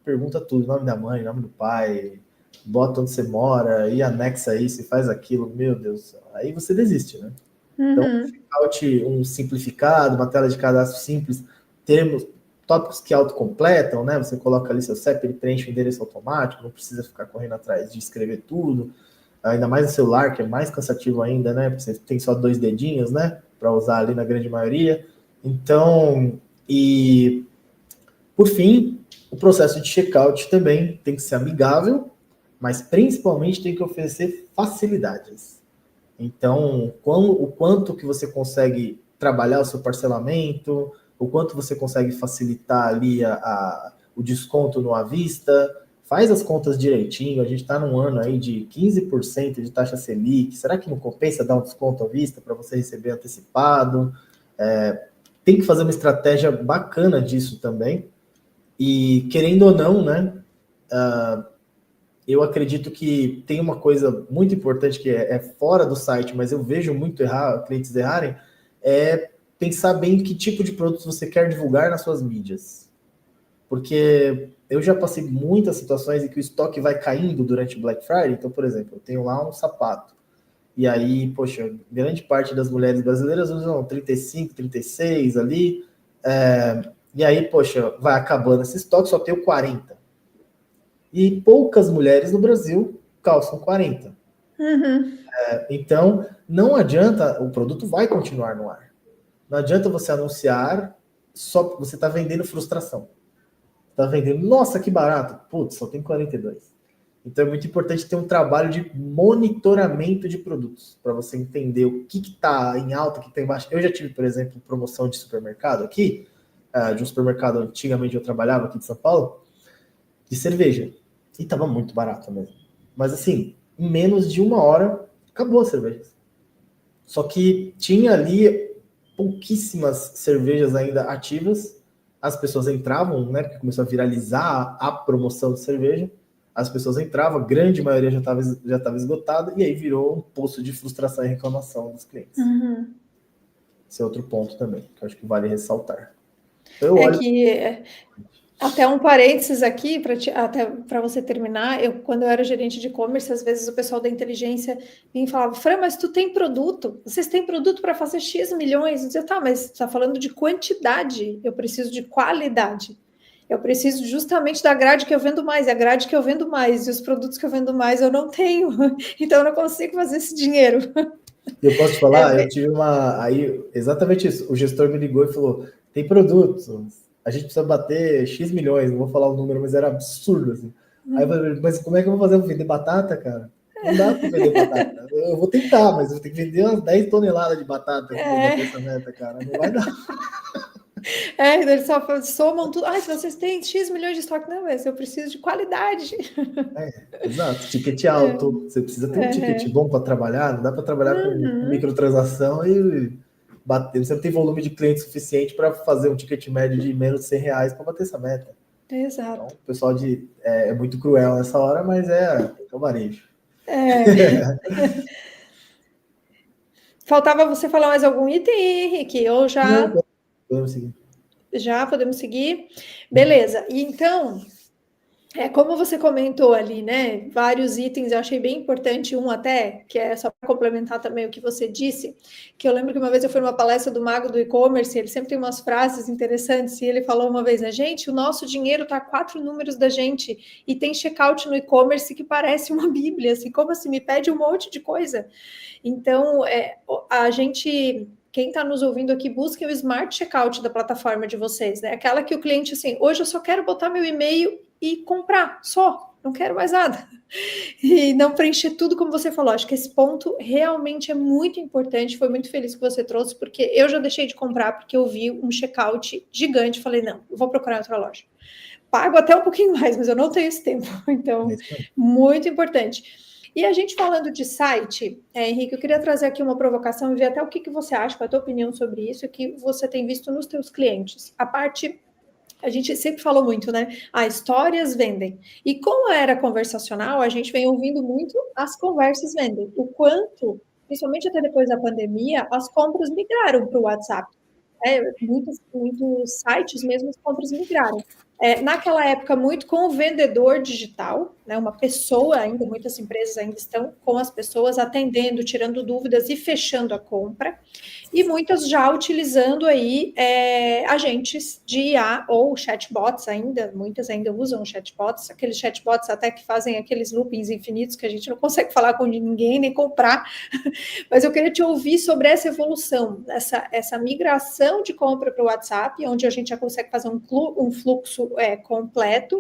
Pergunta tudo, nome da mãe, nome do pai, bota onde você mora e anexa isso e faz aquilo. Meu Deus, aí você desiste, né? Então, um checkout, um simplificado, uma tela de cadastro simples, termos, tópicos que autocompletam, né? Você coloca ali seu CEP, ele preenche o endereço automático, não precisa ficar correndo atrás de escrever tudo. Ainda mais no celular, que é mais cansativo ainda, né? Porque você tem só 2 dedinhos, né? Para usar ali na grande maioria. Então, e por fim, o processo de checkout também tem que ser amigável, mas principalmente tem que oferecer facilidades. Então, o quanto que você consegue trabalhar o seu parcelamento, o quanto você consegue facilitar ali o desconto no à vista, faz as contas direitinho, a gente está num ano aí de 15% de taxa Selic, será que não compensa dar um desconto à vista para você receber antecipado? Tem que fazer uma estratégia bacana disso também, e querendo ou não, né, eu acredito que tem uma coisa muito importante que é fora do site, mas eu vejo muito clientes errarem, é pensar bem que tipo de produtos você quer divulgar nas suas mídias. Porque eu já passei muitas situações em que o estoque vai caindo durante o Black Friday. Então, por exemplo, eu tenho lá um sapato. E aí, poxa, grande parte das mulheres brasileiras usam 35, 36 ali. E aí, poxa, vai acabando esse estoque, só tenho 40. E poucas mulheres no Brasil calçam 40. Então, não adianta, o produto vai continuar no ar. Não adianta você anunciar, só você está vendendo frustração. Está vendendo, nossa, que barato. Putz, só tem 42. Então é muito importante ter um trabalho de monitoramento de produtos, para você entender o que está em alta, o que está em baixa. Eu já tive, por exemplo, promoção de supermercado aqui, de um supermercado antigamente eu trabalhava aqui de São Paulo, de cerveja. E estava muito barato mesmo. Mas assim, em menos de uma hora, acabou a cerveja. Só que tinha ali pouquíssimas cervejas ainda ativas. As pessoas entravam, né? Porque começou a viralizar a promoção de cerveja. As pessoas entravam, a grande maioria já estava esgotada, e aí virou um poço de frustração e reclamação dos clientes. Esse é outro ponto também, que eu acho que vale ressaltar. Então, até um parênteses aqui, até para você terminar, quando eu era gerente de e-commerce, às vezes o pessoal da inteligência vinha e falava, Fran, mas tu tem produto? Vocês têm produto para fazer X milhões? Eu dizia, tá, mas você está falando de quantidade, eu preciso de qualidade. Eu preciso justamente da grade que eu vendo mais, a grade que eu vendo mais, e os produtos que eu vendo mais eu não tenho, então eu não consigo fazer esse dinheiro. Eu posso te falar, eu tive exatamente isso, o gestor me ligou e falou, tem produtos, a gente precisa bater X milhões, não vou falar o número, mas era absurdo, assim. Aí eu falei, mas como é que eu vou fazer? Eu vou vender batata, cara? Não dá para vender batata. Eu vou tentar, mas eu tenho que vender umas 10 toneladas de batata para bater essa meta, cara. Não vai dar. Eles só somam tudo. Se vocês têm X milhões de estoque. Não, mas eu preciso de qualidade. Exato, ticket alto. Você precisa ter um ticket bom para trabalhar. Não dá para trabalhar com microtransação e bater. Você não tem volume de cliente suficiente para fazer um ticket médio de menos de R$100 para bater essa meta. Exato. Então, o pessoal é muito cruel nessa hora, mas é o varejo. Faltava você falar mais algum item, Henrique? Ou já? Não, podemos seguir. Já podemos seguir? Beleza. E então, como você comentou ali, né? Vários itens, eu achei bem importante, um até, que é só para complementar também o que você disse, que eu lembro que uma vez eu fui numa palestra do Mago do E-Commerce, ele sempre tem umas frases interessantes, e ele falou uma vez, né, gente, o nosso dinheiro está a 4 números da gente, e tem checkout no e-commerce que parece uma bíblia, assim, como assim, me pede um monte de coisa. Então, a gente... Quem está nos ouvindo aqui, busquem o Smart Checkout da plataforma de vocês, né? Aquela que o cliente, assim, hoje eu só quero botar meu e-mail e comprar, só, não quero mais nada. E não preencher tudo como você falou. Acho que esse ponto realmente é muito importante. Foi muito feliz que você trouxe, porque eu já deixei de comprar porque eu vi um checkout gigante. Falei, não, eu vou procurar outra loja. Pago até um pouquinho mais, mas eu não tenho esse tempo. Então, muito importante. E a gente falando de site, Henrique, eu queria trazer aqui uma provocação e ver até o que você acha, qual a tua opinião sobre isso, que você tem visto nos teus clientes. A gente sempre falou muito, né? Histórias vendem. E com a era conversacional, a gente vem ouvindo muito as conversas vendem. O quanto, principalmente até depois da pandemia, as compras migraram para o WhatsApp. Muitos sites mesmo, as compras migraram. Naquela época, muito com o vendedor digital, né, uma pessoa ainda, muitas empresas ainda estão com as pessoas atendendo, tirando dúvidas e fechando a compra, e muitas já utilizando aí agentes de IA ou chatbots ainda, muitas ainda usam chatbots, aqueles chatbots até que fazem aqueles loopings infinitos que a gente não consegue falar com ninguém, nem comprar, mas eu queria te ouvir sobre essa evolução, essa migração de compra para o WhatsApp, onde a gente já consegue fazer um fluxo completo,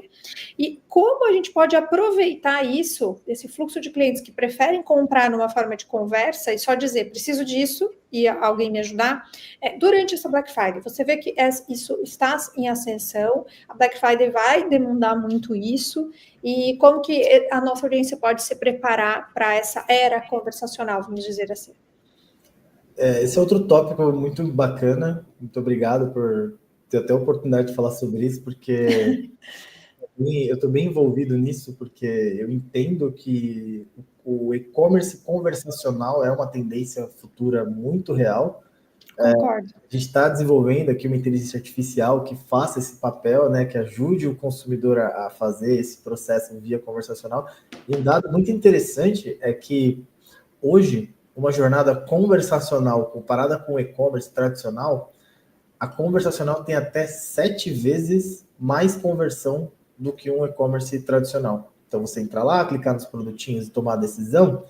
e como a gente pode aproveitar isso, esse fluxo de clientes que preferem comprar numa forma de conversa e só dizer, preciso disso, e alguém me ajudar, durante essa Black Friday. Você vê que isso está em ascensão, a Black Friday vai demandar muito isso, e como que a nossa audiência pode se preparar para essa era conversacional, vamos dizer assim. Esse é outro tópico muito bacana, muito obrigado por ter até a oportunidade de falar sobre isso, porque eu estou bem envolvido nisso, porque eu entendo que o e-commerce conversacional é uma tendência futura muito real. Concordo. A gente está desenvolvendo aqui uma inteligência artificial que faça esse papel, né, que ajude o consumidor a fazer esse processo via conversacional. E um dado muito interessante é que hoje, uma jornada conversacional comparada com o e-commerce tradicional, a conversacional tem até 7 vezes mais conversão do que um e-commerce tradicional. Então, você entrar lá, clicar nos produtinhos e tomar a decisão,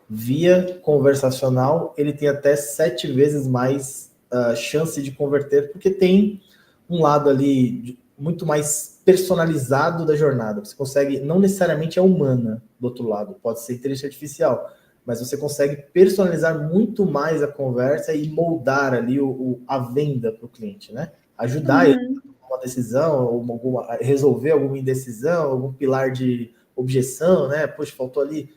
via conversacional, ele tem até 7 vezes mais chance de converter, porque tem um lado ali muito mais personalizado da jornada. Você consegue, não necessariamente é humana do outro lado, pode ser inteligência artificial, mas você consegue personalizar muito mais a conversa e moldar ali a venda para o cliente, né? Ajudar ele a tomar uma decisão, resolver alguma indecisão, algum pilar de objeção, né? Poxa, faltou ali,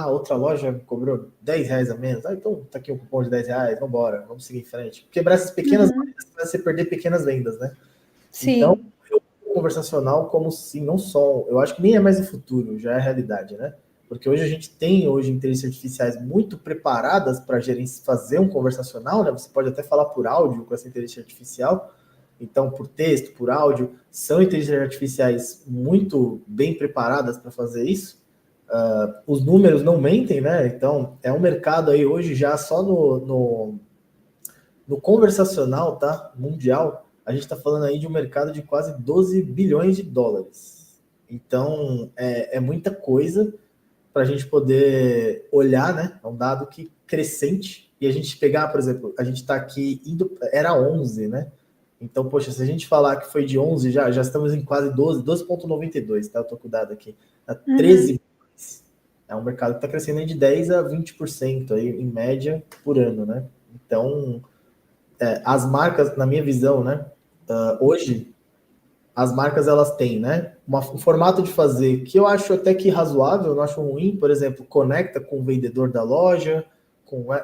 outra loja cobrou R$10 a menos, então tá aqui um cupom de R$10, vamos embora, vamos seguir em frente. Quebrar essas pequenas vendas para você perder pequenas vendas, né? Sim. Então, conversacional como se não só, eu acho que nem é mais o futuro, já é a realidade, né? Porque hoje a gente tem inteligências artificiais muito preparadas para fazer um conversacional, né? Você pode até falar por áudio com essa inteligência artificial, então por texto, por áudio, são inteligências artificiais muito bem preparadas para fazer isso. Os números não mentem, né? Então é um mercado aí hoje já só no conversacional, tá? Mundial, a gente está falando aí de um mercado de quase 12 bilhões de dólares. Então é muita coisa para a gente poder olhar, né? É um dado que crescente, e a gente pegar, por exemplo, a gente está aqui era 11, né? Então, poxa, se a gente falar que foi de 11, já estamos em quase 12, 12,92, tá? Eu tô com o dado aqui. 13 bilhões. É um mercado que está crescendo aí de 10% a 20% aí, em média por ano, né? Então, as marcas, na minha visão, né? Hoje, as marcas elas têm, né? Um formato de fazer que eu acho até que razoável, não acho ruim. Por exemplo, conecta com o vendedor da loja,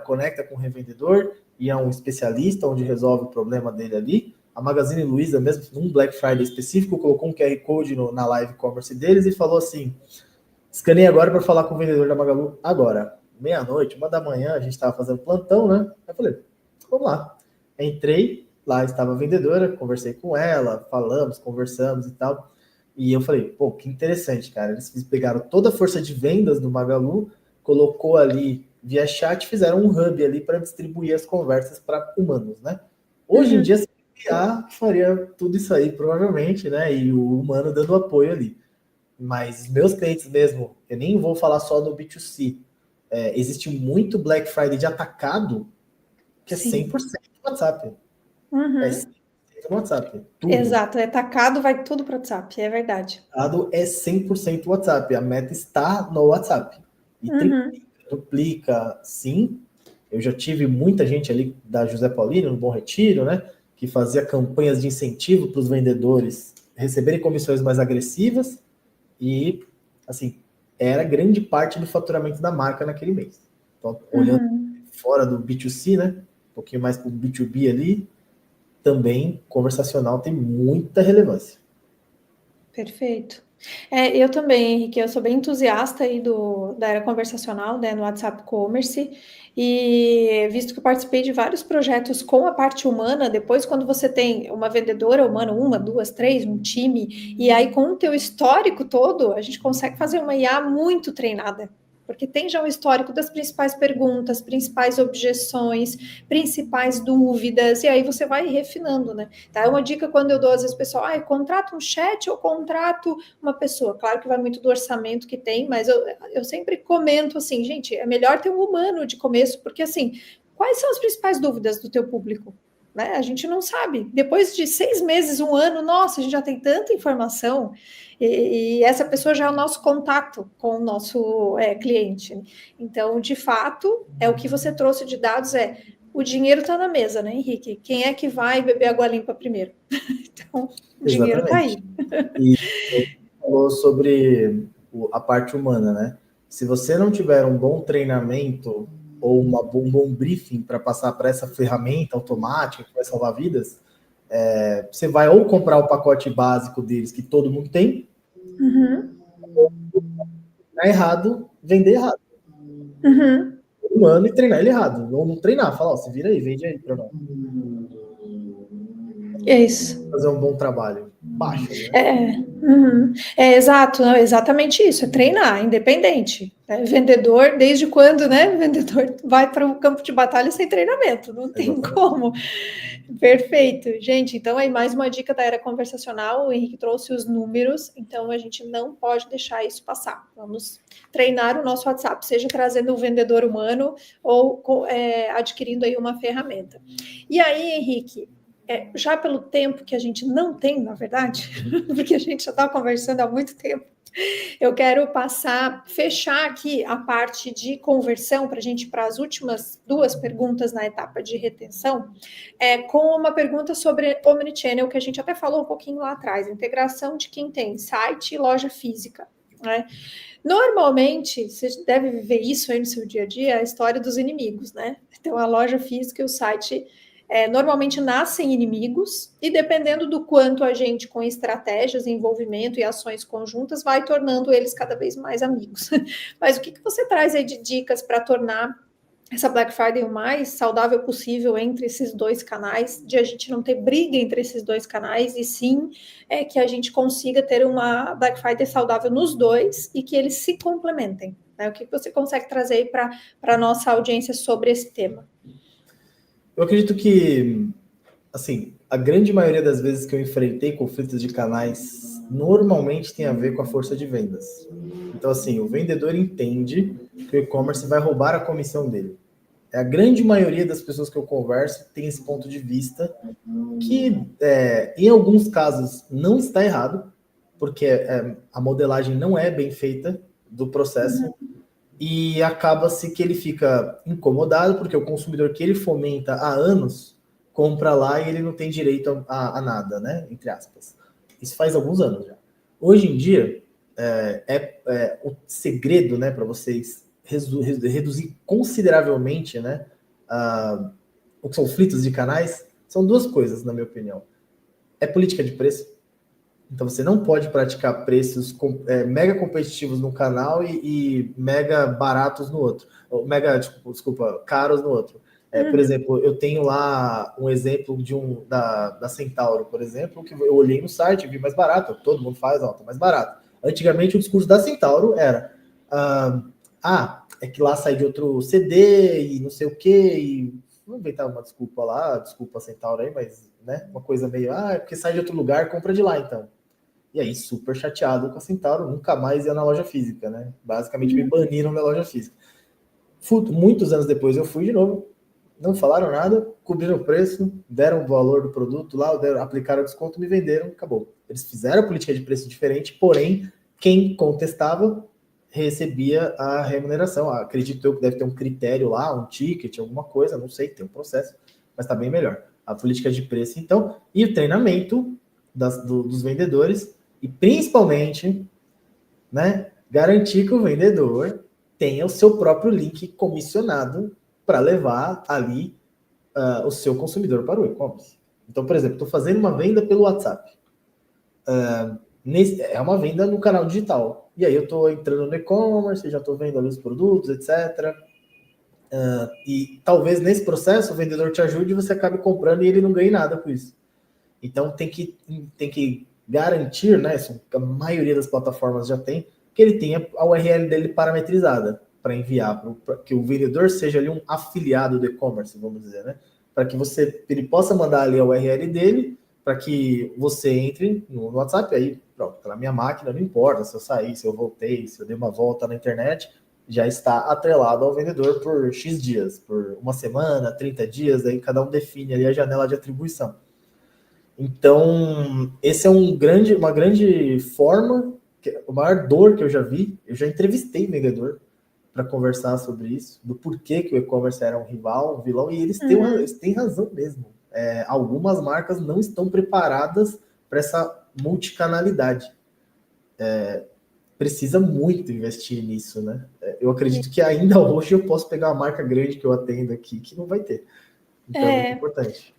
conecta com o revendedor e é um especialista onde resolve o problema dele ali. A Magazine Luiza, mesmo num Black Friday específico, colocou um QR Code na live commerce deles e falou assim: escaneie agora para falar com o vendedor da Magalu agora. Meia-noite, 1 da manhã, a gente estava fazendo plantão, né? Eu falei, vamos lá. Entrei, lá estava a vendedora, conversei com ela, falamos, conversamos e tal. E eu falei, pô, que interessante, cara. Eles pegaram toda a força de vendas do Magalu, colocou ali via chat, fizeram um hub ali para distribuir as conversas para humanos, né? Hoje em dia, se faria tudo isso aí, provavelmente, né? E o humano dando apoio ali. Mas meus clientes mesmo, eu nem vou falar só no B2C, existe muito Black Friday de atacado que é 100% WhatsApp. É 100% WhatsApp. Tudo. Exato, atacado vai tudo para o WhatsApp, é verdade. Atacado é 100% WhatsApp. A meta está no WhatsApp. E duplica, sim. Eu já tive muita gente ali da José Paulino, no Bom Retiro, né? Que fazia campanhas de incentivo para os vendedores receberem comissões mais agressivas. E, assim, era grande parte do faturamento da marca naquele mês. Então, olhando fora do B2C, né? Um pouquinho mais para o B2B ali, também conversacional tem muita relevância. Perfeito. Eu também, Henrique, eu sou bem entusiasta aí da era conversacional, né, no WhatsApp Commerce, e visto que eu participei de vários projetos com a parte humana, depois quando você tem uma vendedora humana, 1, 2, 3, um time, e aí com o teu histórico todo, a gente consegue fazer uma IA muito treinada, porque tem já um histórico das principais perguntas, principais objeções, principais dúvidas, e aí você vai refinando, né? Tá? É uma dica quando eu dou, às vezes, pessoal, contrata um chat ou contrato uma pessoa. Claro que vai muito do orçamento que tem, mas eu sempre comento assim, gente, é melhor ter um humano de começo, porque assim, quais são as principais dúvidas do teu público? Né? A gente não sabe. Depois de 6 meses, 1 ano, nossa, a gente já tem tanta informação e essa pessoa já é o nosso contato com o nosso cliente. Então, de fato, o que você trouxe de dados o dinheiro está na mesa, né, Henrique? Quem é que vai beber água limpa primeiro? Então, o dinheiro está aí. E você falou sobre a parte humana, né? Se você não tiver um bom treinamento ou um bom briefing para passar para essa ferramenta automática que vai salvar vidas, você vai ou comprar o pacote básico deles que todo mundo tem, ou treinar errado, vender errado. Um ano e treinar ele errado. Ou não treinar, falar, se vira aí, vende aí para nós. É isso. Fazer um bom trabalho. Baixo, né? Exato, não, exatamente isso, é treinar, independente. Né? Vendedor, desde quando, né? Vendedor vai para o campo de batalha sem treinamento, não tem como. Perfeito, gente. Então, aí mais uma dica da era conversacional. O Henrique trouxe os números, então a gente não pode deixar isso passar. Vamos treinar o nosso WhatsApp, seja trazendo um vendedor humano ou adquirindo aí uma ferramenta. E aí, Henrique, já pelo tempo que a gente não tem, na verdade, porque a gente já está conversando há muito tempo, eu quero fechar aqui a parte de conversão para a gente ir para as últimas 2 perguntas na etapa de retenção, com uma pergunta sobre Omnichannel, que a gente até falou um pouquinho lá atrás, integração de quem tem site e loja física, né? Normalmente, você deve viver isso aí no seu dia a dia, a história dos inimigos, né? Então, a loja física e o site normalmente nascem inimigos e dependendo do quanto a gente, com estratégias, envolvimento e ações conjuntas, vai tornando eles cada vez mais amigos. Mas o que você traz aí de dicas para tornar essa Black Friday o mais saudável possível entre esses 2 canais, de a gente não ter briga entre esses 2 canais, e sim que a gente consiga ter uma Black Friday saudável nos 2 e que eles se complementem? Né? O que você consegue trazer aí para a nossa audiência sobre esse tema? Eu acredito que, assim, a grande maioria das vezes que eu enfrentei conflitos de canais normalmente tem a ver com a força de vendas. Então, assim, o vendedor entende que o e-commerce vai roubar a comissão dele. A grande maioria das pessoas que eu converso tem esse ponto de vista que, em alguns casos, não está errado, porque a modelagem não é bem feita do processo, e acaba-se que ele fica incomodado, porque o consumidor que ele fomenta há anos compra lá e ele não tem direito a nada, né? Entre aspas. Isso faz alguns anos já. Hoje em dia, o segredo, né, para vocês reduzir consideravelmente, né, os conflitos de canais, são duas coisas, na minha opinião. É política de preço. Então você não pode praticar preços mega competitivos num canal e mega baratos no outro. Ou mega, desculpa, caros no outro. Por exemplo, eu tenho lá um exemplo da Centauro, por exemplo, que eu olhei no site, vi mais barato, todo mundo faz, tá mais barato. Antigamente o discurso da Centauro era é que lá sai de outro CD e não sei o quê, e vou inventar uma desculpa lá, desculpa a Centauro aí, mas né, uma coisa meio, é porque sai de outro lugar, compra de lá então. E aí, super chateado com a Centauro, nunca mais ia na loja física, né? Basicamente me baniram da loja física. Muitos anos depois eu fui de novo, não falaram nada, cobriram o preço, deram o valor do produto lá, aplicaram o desconto, me venderam, acabou. Eles fizeram a política de preço diferente, porém, quem contestava recebia a remuneração. Acredito eu que deve ter um critério lá, um ticket, alguma coisa, não sei, tem um processo, mas está bem melhor. A política de preço, então, e o treinamento dos vendedores, e principalmente, né, garantir que o vendedor tenha o seu próprio link comissionado para levar ali o seu consumidor para o e-commerce. Então, por exemplo, estou fazendo uma venda pelo WhatsApp. É uma venda no canal digital. E aí eu estou entrando no e-commerce, já estou vendo ali os produtos, etc. E talvez nesse processo o vendedor te ajude e você acabe comprando e ele não ganhe nada com isso. Então tem que garantir, né? A maioria das plataformas já tem, que ele tenha a URL dele parametrizada para enviar, para que o vendedor seja ali um afiliado do e-commerce, vamos dizer, né? Para que ele possa mandar ali a URL dele, para que você entre no WhatsApp, aí pronto, tá na minha máquina, não importa se eu saí, se eu voltei, se eu dei uma volta na internet, já está atrelado ao vendedor por X dias, por uma semana, 30 dias, aí cada um define ali a janela de atribuição. Então, esse é uma grande forma, a maior dor que eu já vi. Eu já entrevistei vendedor para conversar sobre isso, do porquê que o e-commerce era um rival, um vilão, e eles têm razão mesmo. Algumas marcas não estão preparadas para essa multicanalidade. Precisa muito investir nisso, né? Eu acredito que ainda hoje eu posso pegar uma marca grande que eu atendo aqui, que não vai ter. Então é muito importante.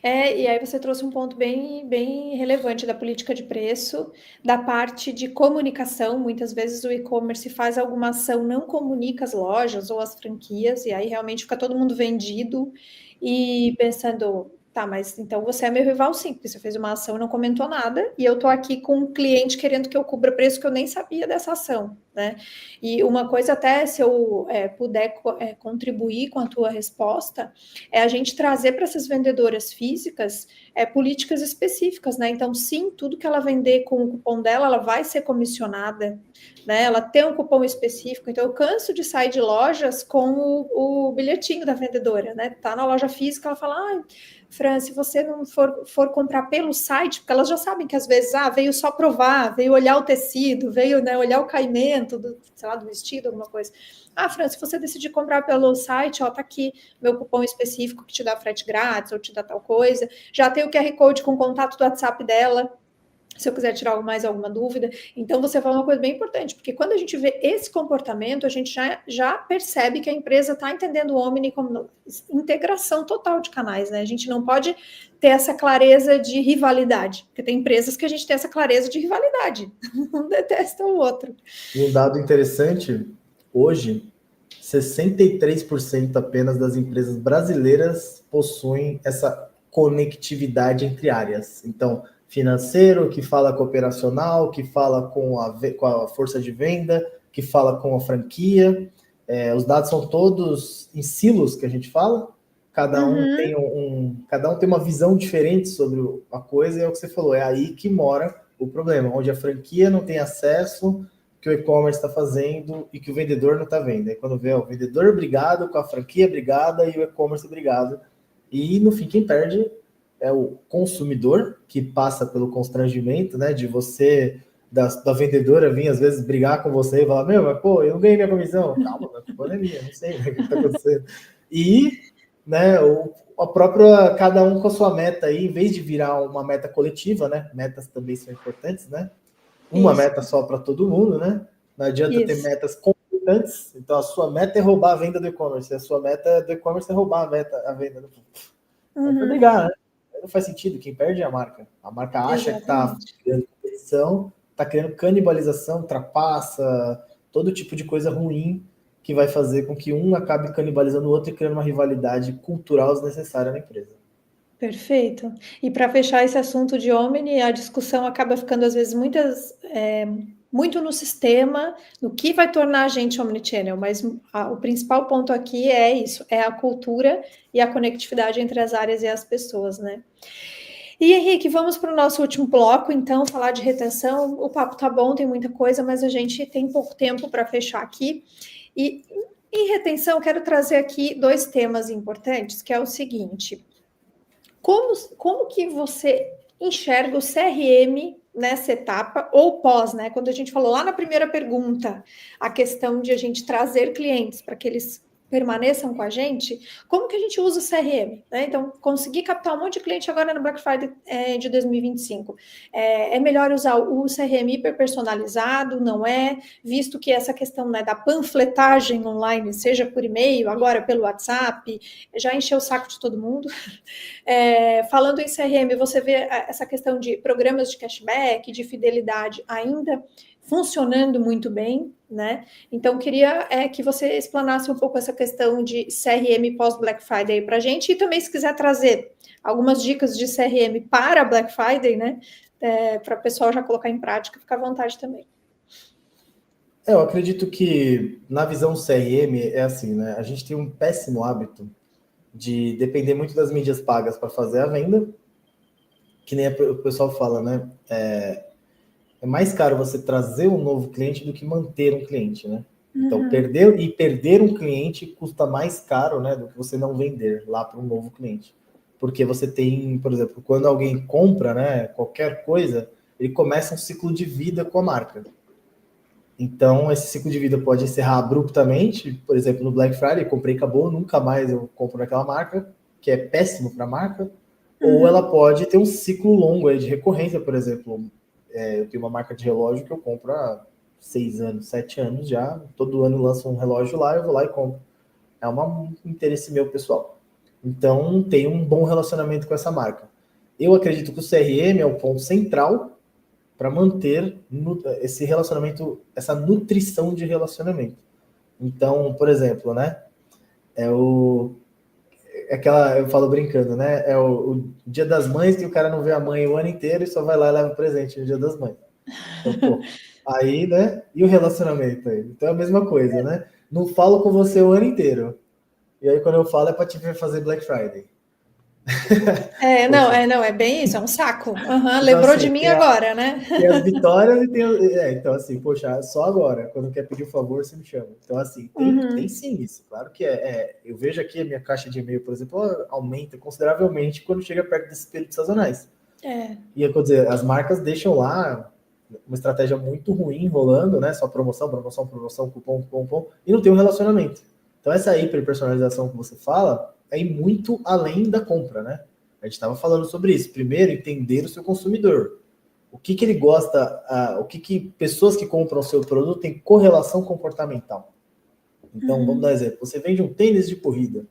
E aí você trouxe um ponto bem, bem relevante da política de preço, da parte de comunicação. Muitas vezes o e-commerce faz alguma ação, não comunica as lojas ou as franquias, e aí realmente fica todo mundo vendido e pensando, tá, mas então você é meu rival sim, porque você fez uma ação e não comentou nada, e eu tô aqui com um cliente querendo que eu cubra preço que eu nem sabia dessa ação, né? E uma coisa até, se eu puder contribuir com a tua resposta, é a gente trazer para essas vendedoras físicas políticas específicas, né? Então, sim, tudo que ela vender com o cupom dela, ela vai ser comissionada, né? Ela tem um cupom específico. Então, eu canso de sair de lojas com o bilhetinho da vendedora, né? Tá na loja física, ela fala, Fran, se você não for comprar pelo site, porque elas já sabem que às vezes veio só provar, veio olhar o tecido, veio, né, olhar o caimento do vestido, alguma coisa. Fran, se você decidir comprar pelo site, tá aqui meu cupom específico que te dá frete grátis ou te dá tal coisa. Já tem o QR Code com o contato do WhatsApp dela, se eu quiser tirar mais alguma dúvida. Então, você falou uma coisa bem importante, porque quando a gente vê esse comportamento, a gente já percebe que a empresa está entendendo o Omni como integração total de canais, né? A gente não pode ter essa clareza de rivalidade, porque tem empresas que a gente tem essa clareza de rivalidade, um detesta o outro. E um dado interessante, hoje, 63% apenas das empresas brasileiras possuem essa conectividade entre áreas. Então, financeiro, que fala com operacional, que fala com a força de venda, que fala com a franquia. Os dados são todos em silos, que a gente fala. Cada um tem uma visão diferente sobre a coisa, e é o que você falou, é aí que mora o problema, onde a franquia não tem acesso que o e-commerce está fazendo e que o vendedor não está vendo. Aí quando vê o vendedor brigado com a franquia brigada e o e-commerce brigado. E no fim, quem perde é o consumidor, que passa pelo constrangimento, né, de você da vendedora vir, às vezes, brigar com você e falar, meu, mas, pô, eu não ganhei minha comissão. Calma, a culpa não é minha, não sei, né, o que está acontecendo. E, né, a própria, cada um com a sua meta aí, em vez de virar uma meta coletiva, né, metas também são importantes, né, uma meta só para todo mundo, né, não adianta ter metas conflitantes, então a sua meta é roubar a venda do e-commerce, a sua meta do e-commerce é roubar a venda do... Vai brigar, né? Não faz sentido, quem perde é a marca. A marca acha que está criando competição, está criando canibalização, ultrapassa, todo tipo de coisa ruim que vai fazer com que um acabe canibalizando o outro e criando uma rivalidade cultural desnecessária na empresa. Perfeito. E para fechar esse assunto de Omni, a discussão acaba ficando, às vezes, muito no sistema, no que vai tornar a gente omnichannel, mas o principal ponto aqui é isso, é a cultura e a conectividade entre as áreas e as pessoas, né? E, Henrique, vamos para o nosso último bloco, então, falar de retenção. O papo tá bom, tem muita coisa, mas a gente tem pouco tempo para fechar aqui. E em retenção, quero trazer aqui 2 temas importantes, que é o seguinte: como que você enxerga o CRM nessa etapa, ou pós, né? Quando a gente falou lá na primeira pergunta, a questão de a gente trazer clientes para que eles permaneçam com a gente, como que a gente usa o CRM? Né? Então, conseguir captar um monte de cliente agora no Black Friday de 2025. É melhor usar o CRM hiper personalizado, não é? Visto que essa questão, né, da panfletagem online, seja por e-mail, agora pelo WhatsApp, já encheu o saco de todo mundo. Falando em CRM, você vê essa questão de programas de cashback, de fidelidade ainda funcionando muito bem, né? Então, queria que você explanasse um pouco essa questão de CRM pós-Black Friday para a gente, e também, se quiser trazer algumas dicas de CRM para Black Friday, né? Para o pessoal já colocar em prática, fica à vontade também. Eu acredito que, na visão CRM, é assim, né? A gente tem um péssimo hábito de depender muito das mídias pagas para fazer a venda, que nem o pessoal fala, né? É mais caro você trazer um novo cliente do que manter um cliente, né? Então, perder um cliente custa mais caro, né, do que você não vender lá para um novo cliente. Porque você tem, por exemplo, quando alguém compra, né, qualquer coisa, ele começa um ciclo de vida com a marca. Então, esse ciclo de vida pode encerrar abruptamente, por exemplo, no Black Friday, comprei e acabou, nunca mais eu compro naquela marca, que é péssimo para a marca, ou ela pode ter um ciclo longo aí de recorrência, por exemplo. Eu tenho uma marca de relógio que eu compro há 6 anos, 7 anos já, todo ano lança um relógio lá, eu vou lá e compro. É um interesse meu pessoal. Então, tem um bom relacionamento com essa marca. Eu acredito que o CRM é o ponto central para manter esse relacionamento, essa nutrição de relacionamento. Então, por exemplo, né? Eu falo brincando, né? É o Dia das Mães que o cara não vê a mãe o ano inteiro e só vai lá e leva presente no Dia das Mães. Então, pô, aí, né? E o relacionamento aí? Então é a mesma coisa, né? Não falo com você o ano inteiro. E aí, quando eu falo, é para te ver fazer Black Friday. Não, é bem isso, é um saco. Então, Lembrou assim, de mim agora, né? tem as vitórias e tem... então, assim, poxa, só agora. Quando quer pedir um favor, você me chama. Então, assim, tem sim isso. Claro que eu vejo aqui a minha caixa de e-mail, por exemplo, aumenta consideravelmente quando chega perto desses períodos sazonais. E, quer dizer, as marcas deixam lá uma estratégia muito ruim rolando, né? Só promoção, cupom, e não tem um relacionamento. Então, essa hiperpersonalização que você fala é ir muito além da compra, né? A gente estava falando sobre isso. Primeiro, entender o seu consumidor. O que ele gosta, o que pessoas que compram o seu produto têm correlação comportamental. Então, vamos dar um exemplo. Você vende um tênis de corrida.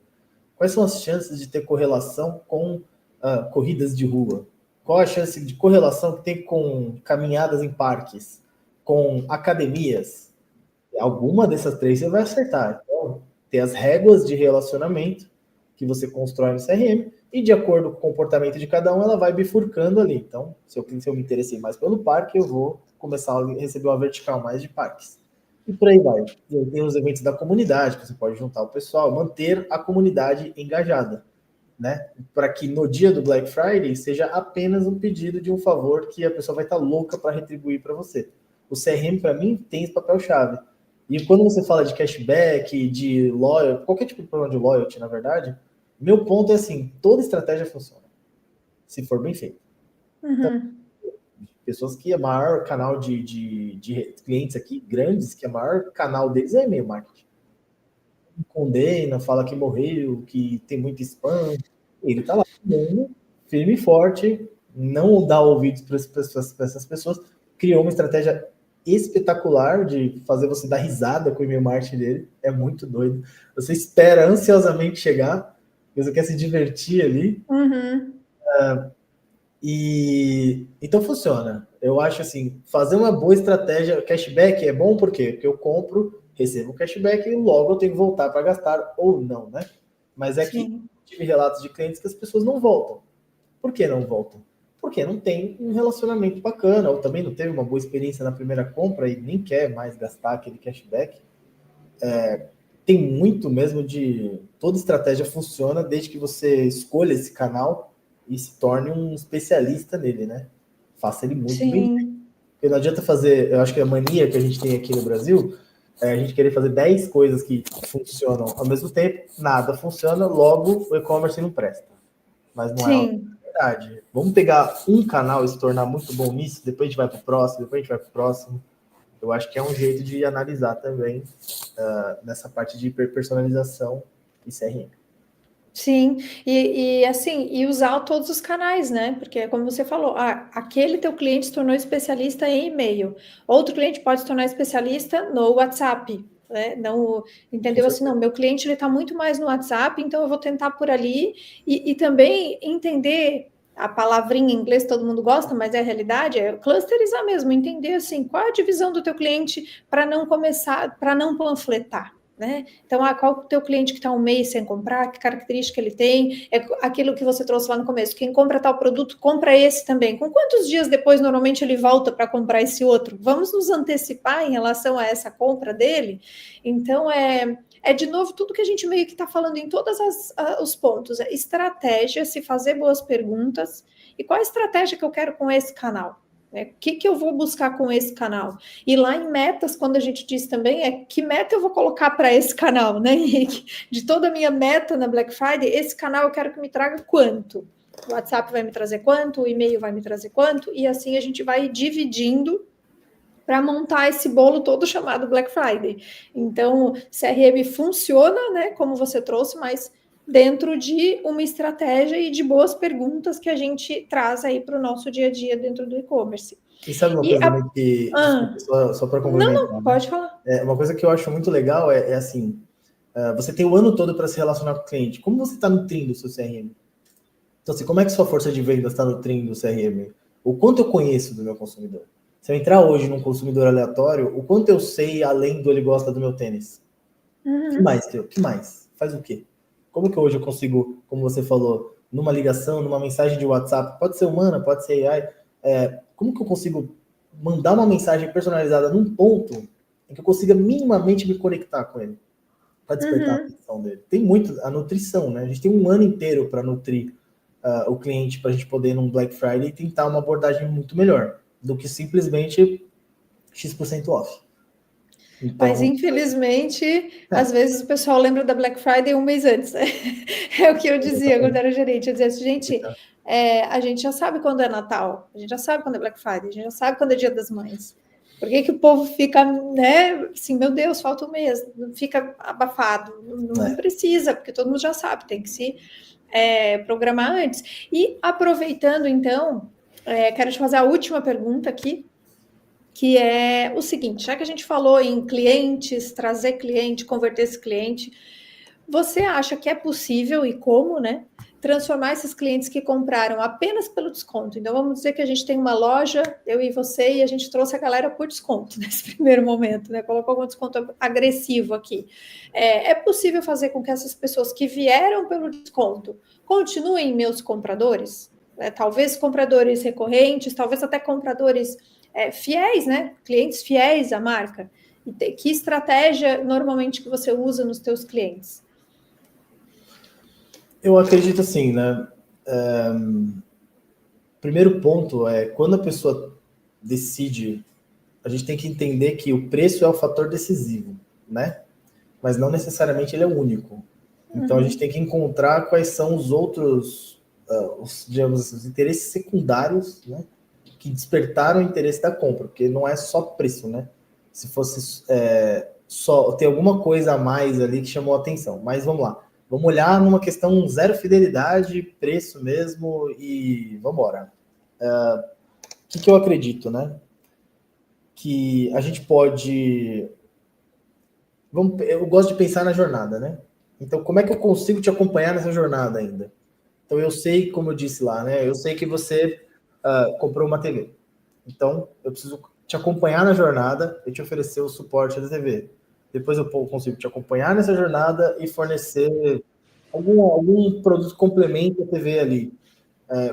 Quais são as chances de ter correlação com corridas de rua? Qual a chance de correlação que tem com caminhadas em parques, com academias? Alguma dessas 3 você vai acertar. Então, tem as réguas de relacionamento que você constrói no CRM e, de acordo com o comportamento de cada um, ela vai bifurcando ali. Então, se eu me interessei mais pelo parque, eu vou começar a receber uma vertical mais de parques. E por aí vai. E aí tem os eventos da comunidade, que você pode juntar o pessoal, manter a comunidade engajada, né? Para que no dia do Black Friday seja apenas um pedido de um favor que a pessoa vai estar louca para retribuir para você. O CRM, para mim, tem esse papel-chave. E quando você fala de cashback, de loyalty, qualquer tipo de programa de loyalty, na verdade, meu ponto é assim, toda estratégia funciona, se for bem feita. Então, pessoas que é maior canal de clientes aqui, grandes, que é maior canal deles é e-mail marketing. Condena, fala que morreu, que tem muito spam. Ele tá lá, firme e forte, não dá ouvidos para essas pessoas, criou uma estratégia espetacular de fazer você dar risada com o e-mail marketing dele, é muito doido. Você espera ansiosamente chegar, você quer se divertir ali. E então funciona. Eu acho assim, fazer uma boa estratégia, cashback é bom por quê? Porque eu compro, recebo cashback e logo eu tenho que voltar para gastar ou não, né? Mas é que tive relatos de clientes que as pessoas não voltam. Por que não voltam? Porque não tem um relacionamento bacana, ou também não teve uma boa experiência na primeira compra e nem quer mais gastar aquele cashback. Tem muito mesmo de... Toda estratégia funciona desde que você escolha esse canal e se torne um especialista nele, né? Faça ele muito bem. Porque não adianta fazer... Eu acho que a mania que a gente tem aqui no Brasil é a gente querer fazer 10 coisas que funcionam ao mesmo tempo, nada funciona, logo o e-commerce não presta. Mas não é verdade. Vamos pegar um canal e se tornar muito bom nisso, depois a gente vai para o próximo, depois a gente vai para o próximo. Eu acho que é um jeito de analisar também nessa parte de personalização e CRM. Sim, e assim, e usar todos os canais, né? Porque, como você falou, aquele teu cliente se tornou especialista em e-mail. Outro cliente pode se tornar especialista no WhatsApp, né? Não, entendeu? Assim, não, meu cliente ele está muito mais no WhatsApp, então eu vou tentar por ali e também entender a palavrinha em inglês todo mundo gosta, mas é a realidade, é clusterizar mesmo, entender assim, qual é a divisão do teu cliente para não começar, para não panfletar. Né? Então, qual o teu cliente que está um mês sem comprar, que característica ele tem, é aquilo que você trouxe lá no começo, quem compra tal produto, compra esse também. Com quantos dias depois, normalmente, ele volta para comprar esse outro? Vamos nos antecipar em relação a essa compra dele? Então, de novo, tudo que a gente meio que está falando em todos os pontos, é estratégia, se fazer boas perguntas, e qual a estratégia que eu quero com esse canal? O que eu vou buscar com esse canal? E lá em metas, quando a gente diz também, que meta eu vou colocar para esse canal, né, Henrique? De toda a minha meta na Black Friday, esse canal eu quero que me traga quanto? O WhatsApp vai me trazer quanto? O e-mail vai me trazer quanto? E assim a gente vai dividindo para montar esse bolo todo chamado Black Friday. Então, CRM funciona, né, como você trouxe, mas dentro de uma estratégia e de boas perguntas que a gente traz aí para o nosso dia a dia dentro do e-commerce. E sabe uma coisa também que... só para complementar. Não, pode falar. Uma coisa que eu acho muito legal é assim, você tem o ano todo para se relacionar com o cliente. Como você está nutrindo o seu CRM? Então, assim, como é que sua força de vendas está nutrindo o CRM? O quanto eu conheço do meu consumidor? Se eu entrar hoje num consumidor aleatório, o quanto eu sei além do ele gosta do meu tênis? Que mais, Teo? Que mais? Faz o quê? Como que hoje eu consigo, como você falou, numa ligação, numa mensagem de WhatsApp, pode ser humana, pode ser AI, como que eu consigo mandar uma mensagem personalizada num ponto em que eu consiga minimamente me conectar com ele, para despertar a atenção dele? Tem muito a nutrição, né? A gente tem um ano inteiro para nutrir o cliente, para a gente poder, num Black Friday, tentar uma abordagem muito melhor do que simplesmente X% off. Então, mas, infelizmente, às vezes o pessoal lembra da Black Friday um mês antes. Né? É o que eu dizia quando era gerente. Eu dizia assim, gente, a gente já sabe quando é Natal, a gente já sabe quando é Black Friday, a gente já sabe quando é Dia das Mães. Por que o povo fica, né, assim, meu Deus, falta um mês, fica abafado? Não precisa, porque todo mundo já sabe, tem que se programar antes. E aproveitando, então, quero te fazer a última pergunta aqui, que é o seguinte, já que a gente falou em clientes, trazer cliente, converter esse cliente, você acha que é possível e como, né, transformar esses clientes que compraram apenas pelo desconto? Então, vamos dizer que a gente tem uma loja, eu e você, e a gente trouxe a galera por desconto nesse primeiro momento, né, colocou um desconto agressivo aqui. É possível fazer com que essas pessoas que vieram pelo desconto continuem meus compradores? Talvez compradores recorrentes, talvez até compradores fiéis, né? Clientes fiéis à marca. E que estratégia normalmente que você usa nos teus clientes? Eu acredito assim, né? Primeiro ponto é quando a pessoa decide, a gente tem que entender que o preço é o fator decisivo, né? Mas não necessariamente ele é o único. Então a gente tem que encontrar quais são os outros, digamos assim, os interesses secundários, né? que despertaram o interesse da compra, porque não é só preço, né? Se fosse só ter alguma coisa a mais ali que chamou a atenção. Mas vamos lá. Vamos olhar numa questão zero fidelidade, preço mesmo e vamos embora. O que eu acredito, né? Que a gente pode... eu gosto de pensar na jornada, né? Então, como é que eu consigo te acompanhar nessa jornada ainda? Então, eu sei, como eu disse lá, né? Eu sei que você comprou uma TV. Então, eu preciso te acompanhar na jornada e te oferecer o suporte da TV. Depois eu consigo te acompanhar nessa jornada e fornecer algum produto complemento à TV ali.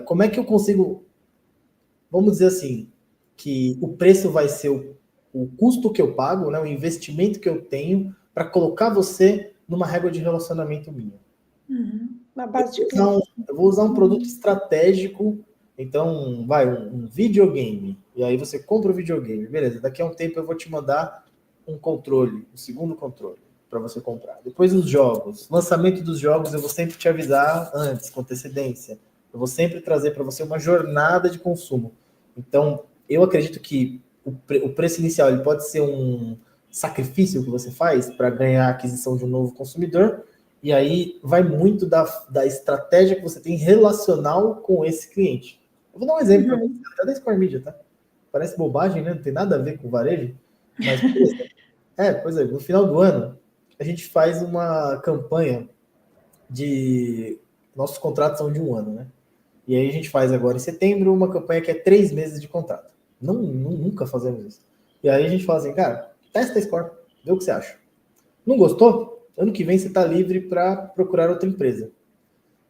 Como é que eu consigo, vamos dizer assim, que o preço vai ser o custo que eu pago, né, o investimento que eu tenho para colocar você numa régua de relacionamento minha. Uma base de Eu vou usar um produto estratégico, então, um videogame, e aí você compra o videogame, beleza, daqui a um tempo eu vou te mandar um controle, um segundo controle, para você comprar. Depois os jogos, lançamento dos jogos eu vou sempre te avisar antes, com antecedência. Eu vou sempre trazer para você uma jornada de consumo. Então, eu acredito que o preço inicial ele pode ser um sacrifício que você faz para ganhar a aquisição de um novo consumidor, e aí vai muito da estratégia que você tem relacional com esse cliente. Eu vou dar um exemplo até da Square Media, tá? Parece bobagem, né? Não tem nada a ver com varejo, mas pois é, no final do ano a gente faz uma campanha de... Nossos contratos são de um ano, né? E aí a gente faz agora em setembro uma campanha que é 3 meses de contrato. Nunca fazemos isso. E aí a gente fala assim, cara, testa a Score, vê o que você acha. Não gostou? Ano que vem você está livre para procurar outra empresa.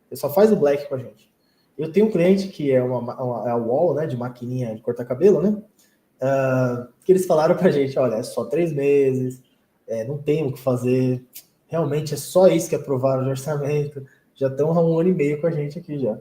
Você só faz o Black com a gente. Eu tenho um cliente que é a Wall, né, de maquininha de cortar cabelo, né? Que eles falaram pra gente, olha, é só 3 meses, não tem o que fazer, realmente é só isso que aprovaram de orçamento, já estão há 1 ano e meio com a gente aqui já.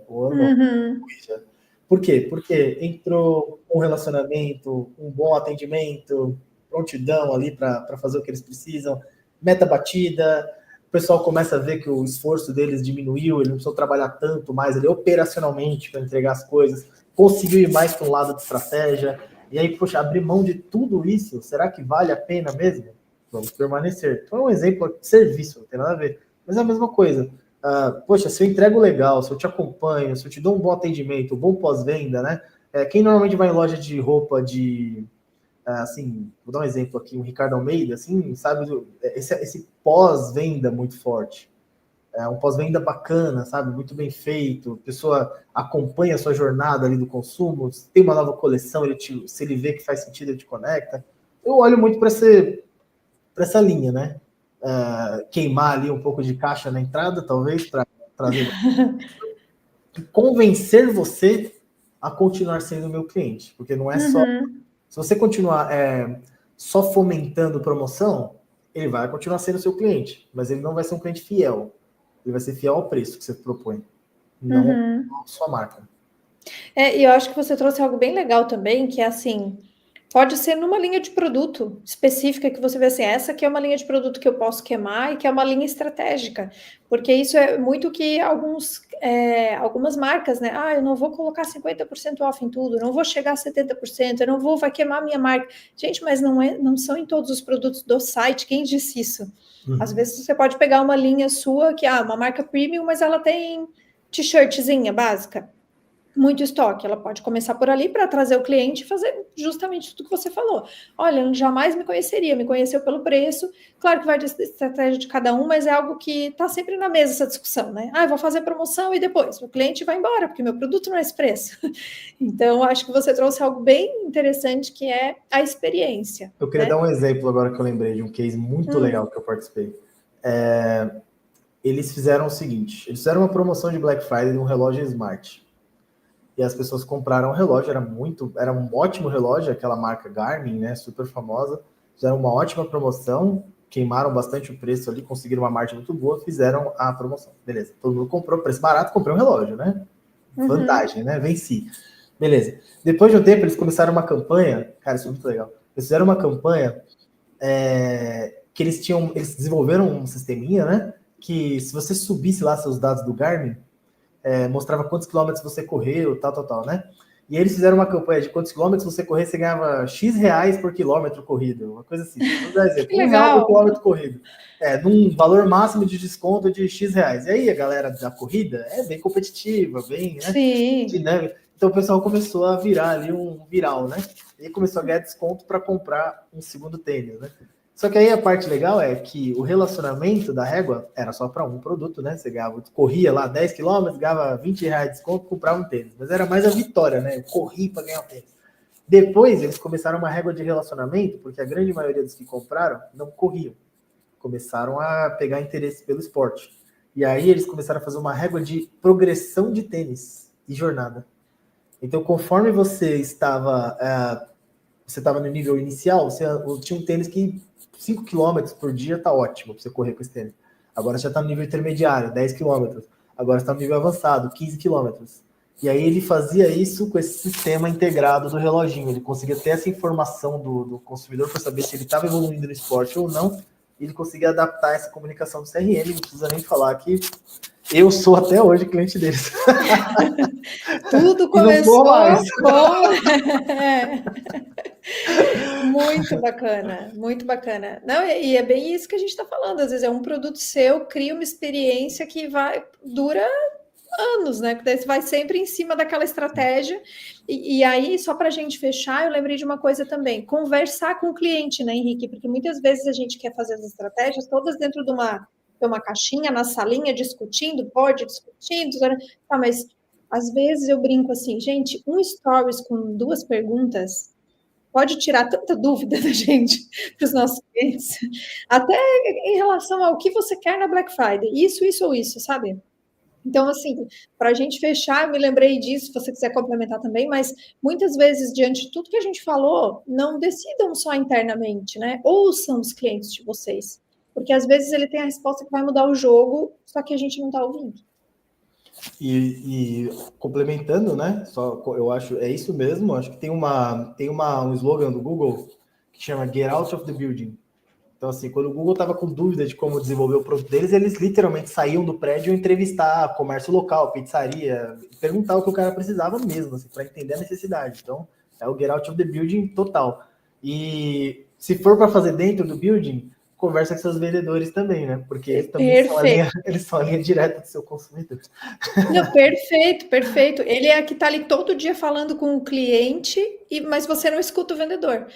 Por quê? Porque entrou um relacionamento, um bom atendimento, prontidão ali para fazer o que eles precisam, meta batida, o pessoal começa a ver que o esforço deles diminuiu, ele não precisou trabalhar tanto mais ali operacionalmente para entregar as coisas, conseguiu ir mais para um lado de estratégia, e aí, poxa, abrir mão de tudo isso, será que vale a pena mesmo? Vamos permanecer. Então é um exemplo de serviço, não tem nada a ver. Mas é a mesma coisa. Poxa, se eu entrego legal, se eu te acompanho, se eu te dou um bom atendimento, um bom pós-venda, né? Quem normalmente vai em loja de roupa assim, vou dar um exemplo aqui, o Ricardo Almeida, assim, sabe, esse pós-venda muito forte. Um pós-venda bacana, sabe, muito bem feito, a pessoa acompanha a sua jornada ali do consumo, tem uma nova coleção, se ele vê que faz sentido, ele te conecta. Eu olho muito para essa linha, né? Queimar ali um pouco de caixa na entrada, talvez, para trazer e convencer você a continuar sendo meu cliente, porque não é só... Se você continuar só fomentando promoção, ele vai continuar sendo seu cliente, mas ele não vai ser um cliente fiel. Ele vai ser fiel ao preço que você propõe, não à sua marca. E eu acho que você trouxe algo bem legal também, que é assim, pode ser numa linha de produto específica que você vê assim, essa aqui é uma linha de produto que eu posso queimar e que é uma linha estratégica, porque isso é muito que algumas marcas, né? Eu não vou colocar 50% off em tudo, não vou chegar a 70%, vai queimar a minha marca. Gente, mas não são em todos os produtos do site, quem disse isso? Às vezes você pode pegar uma linha sua que uma marca premium, mas ela tem t-shirtzinha básica, muito estoque, ela pode começar por ali para trazer o cliente e fazer justamente tudo que você falou. Olha, ele jamais me conheceria, me conheceu pelo preço, claro que vai de estratégia de cada um, mas é algo que está sempre na mesa essa discussão, né? Eu vou fazer promoção e depois o cliente vai embora, porque meu produto não é esse preço. Então, acho que você trouxe algo bem interessante, que é a experiência. Eu queria dar um exemplo agora que eu lembrei de um case muito legal que eu participei. Eles fizeram o seguinte, eles fizeram uma promoção de Black Friday de um relógio Smart. E as pessoas compraram o relógio, era um ótimo relógio, aquela marca Garmin, né, super famosa, fizeram uma ótima promoção, queimaram bastante o preço ali, conseguiram uma margem muito boa, fizeram a promoção. Beleza, todo mundo comprou, preço barato, comprei um relógio, né? Vantagem, né? Venci. Beleza. Depois de um tempo, eles começaram uma campanha, cara, isso é muito legal, eles fizeram uma campanha que eles desenvolveram um sisteminha, né, que se você subisse lá seus dados do Garmin, mostrava quantos quilômetros você correu, tal, né? E eles fizeram uma campanha de quantos quilômetros você correr, você ganhava X reais por quilômetro corrido. Uma coisa assim. Vamos dar exemplo. R$1 por quilômetro corrido. Num valor máximo de desconto de X reais. E aí a galera da corrida é bem competitiva, bem, né, dinâmica. Então o pessoal começou a virar ali um viral, né? E começou a ganhar desconto para comprar um segundo tênis, né? Só que aí a parte legal é que o relacionamento da régua era só para um produto, né? Você ganhava, corria lá 10 km, ganhava R$20 de desconto, comprava um tênis. Mas era mais a vitória, né? Eu corri para ganhar um tênis. Depois eles começaram uma régua de relacionamento, porque a grande maioria dos que compraram não corriam. Começaram a pegar interesse pelo esporte. E aí eles começaram a fazer uma régua de progressão de tênis e jornada. Então, conforme você estava no nível inicial, você tinha um tênis que 5 km por dia tá ótimo para você correr com esse tênis. Agora você já está no nível intermediário, 10 km. Agora você está no nível avançado, 15 km. E aí ele fazia isso com esse sistema integrado do reloginho. Ele conseguia ter essa informação do consumidor para saber se ele estava evoluindo no esporte ou não. E ele conseguia adaptar essa comunicação do CRM. Não precisa nem falar que eu sou até hoje cliente deles. Tudo começou com... Muito bacana, muito bacana. Não, e é bem isso que a gente está falando. Às vezes é um produto seu, cria uma experiência que dura anos, né? Porque daí você vai sempre em cima daquela estratégia. E aí, só para a gente fechar, eu lembrei de uma coisa também: conversar com o cliente, né, Henrique? Porque muitas vezes a gente quer fazer as estratégias todas dentro de uma caixinha, na salinha, discutindo, tá, mas às vezes eu brinco assim, gente, um stories com 2 perguntas pode tirar tanta dúvida da gente para os nossos clientes, até em relação ao que você quer na Black Friday, isso ou isso, sabe? Então, assim, para a gente fechar, eu me lembrei disso, se você quiser complementar também, mas muitas vezes, diante de tudo que a gente falou, não decidam só internamente, né? Ouçam os clientes de vocês, porque às vezes ele tem a resposta que vai mudar o jogo, só que a gente não está ouvindo. E complementando, né? Só eu acho é isso mesmo. Acho que tem um slogan do Google que chama Get Out of the Building. Então, assim, quando o Google estava com dúvida de como desenvolver o produto deles, eles literalmente saíam do prédio entrevistar comércio local, pizzaria, perguntar o que o cara precisava mesmo, assim, para entender a necessidade. Então, é o Get Out of the Building total. E se for para fazer dentro do building, conversa com seus vendedores também, né? Porque eles também são a linha direta do seu consumidor. Não, perfeito. Ele é que está ali todo dia falando com o cliente, mas você não escuta o vendedor.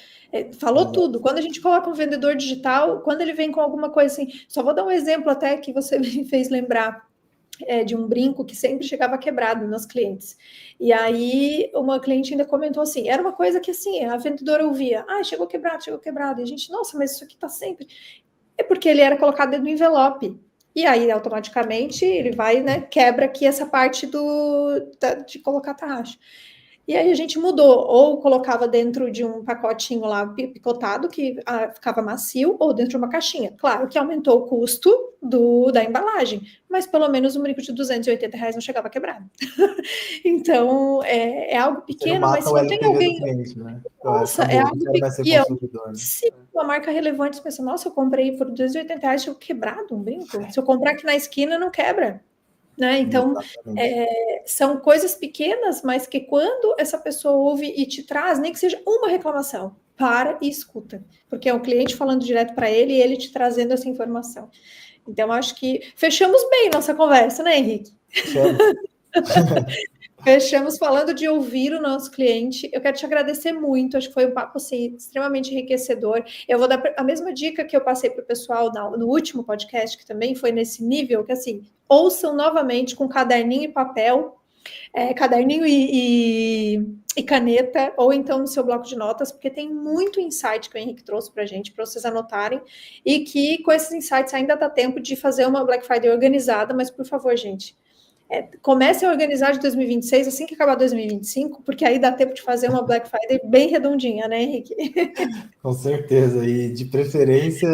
Falou tudo. Quando a gente coloca um vendedor digital, quando ele vem com alguma coisa assim, só vou dar um exemplo até que você me fez lembrar de um brinco que sempre chegava quebrado nos clientes. E aí uma cliente ainda comentou assim, era uma coisa que assim, a vendedora ouvia, chegou quebrado. E a gente, nossa, mas isso aqui tá sempre... É porque ele era colocado dentro do envelope. E aí, automaticamente, ele vai, né, quebra aqui essa parte de colocar tarraxa. E aí a gente mudou, ou colocava dentro de um pacotinho lá picotado, que ficava macio, ou dentro de uma caixinha. Claro que aumentou o custo da embalagem, mas pelo menos um brinco de R$280 não chegava quebrado. Então, é algo pequeno, mas se não tem alguém... Cliente, né? Nossa, é algo pequeno. Né? Se uma marca relevante, você pensa, nossa, eu comprei por R$280, chegou quebrado um brinco. Se eu comprar aqui na esquina, não quebra. Né? Então, são coisas pequenas, mas que quando essa pessoa ouve e te traz, nem que seja uma reclamação, para e escuta, porque é o cliente falando direto para ele e ele te trazendo essa informação. Então, acho que fechamos bem nossa conversa, né, Henrique? Fechamos falando de ouvir o nosso cliente. Eu quero te agradecer muito, acho que foi um papo assim, extremamente enriquecedor. Eu vou dar a mesma dica que eu passei para o pessoal no último podcast, que também foi nesse nível, que assim, ouçam novamente com caderninho e papel, caderninho e caneta, ou então no seu bloco de notas, porque tem muito insight que o Henrique trouxe para a gente, para vocês anotarem, e que com esses insights ainda dá tempo de fazer uma Black Friday organizada, mas por favor, gente, comece a organizar de 2026, assim que acabar 2025, porque aí dá tempo de fazer uma Black Friday bem redondinha, né, Henrique? Com certeza, e de preferência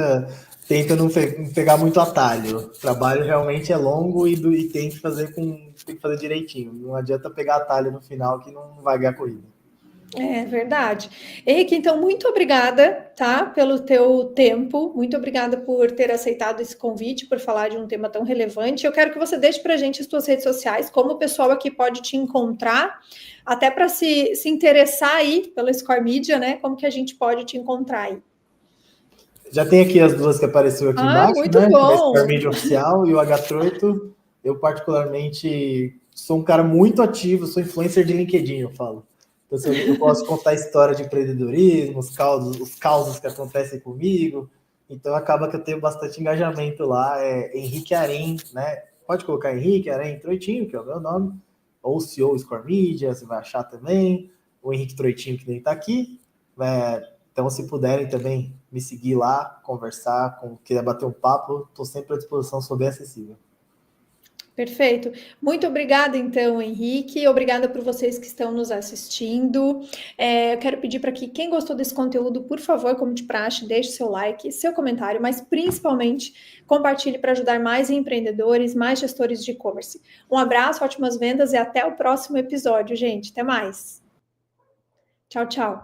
tenta não pegar muito atalho. O trabalho realmente é longo e tem que fazer direitinho. Não adianta pegar atalho no final que não vai ganhar corrida. É verdade. Henrique, então, muito obrigada, tá, pelo teu tempo, muito obrigada por ter aceitado esse convite, por falar de um tema tão relevante. Eu quero que você deixe para a gente as tuas redes sociais, como o pessoal aqui pode te encontrar, até para se interessar aí pela Score Media, né, como que a gente pode te encontrar aí. Já tem aqui as duas que apareceu aqui embaixo, muito né? A bom! Score Media Oficial e o H8. Eu, particularmente, sou um cara muito ativo, sou influencer de LinkedIn, eu falo. Então, eu gosto de contar história de empreendedorismo, os causos que acontecem comigo. Então, acaba que eu tenho bastante engajamento lá. É Henrique Arim, né? Pode colocar Henrique Arim Troitinho, que é o meu nome, ou CEO Score Media, você vai achar também. O Henrique Troitinho, que nem está aqui. Então, se puderem também me seguir lá, conversar, quiser bater um papo, estou sempre à disposição, sou bem acessível. Perfeito. Muito obrigada, então, Henrique. Obrigada por vocês que estão nos assistindo. Eu quero pedir para que quem gostou desse conteúdo, por favor, como de praxe, deixe seu like, seu comentário, mas principalmente compartilhe para ajudar mais empreendedores, mais gestores de e-commerce. Um abraço, ótimas vendas e até o próximo episódio, gente. Até mais. Tchau, tchau.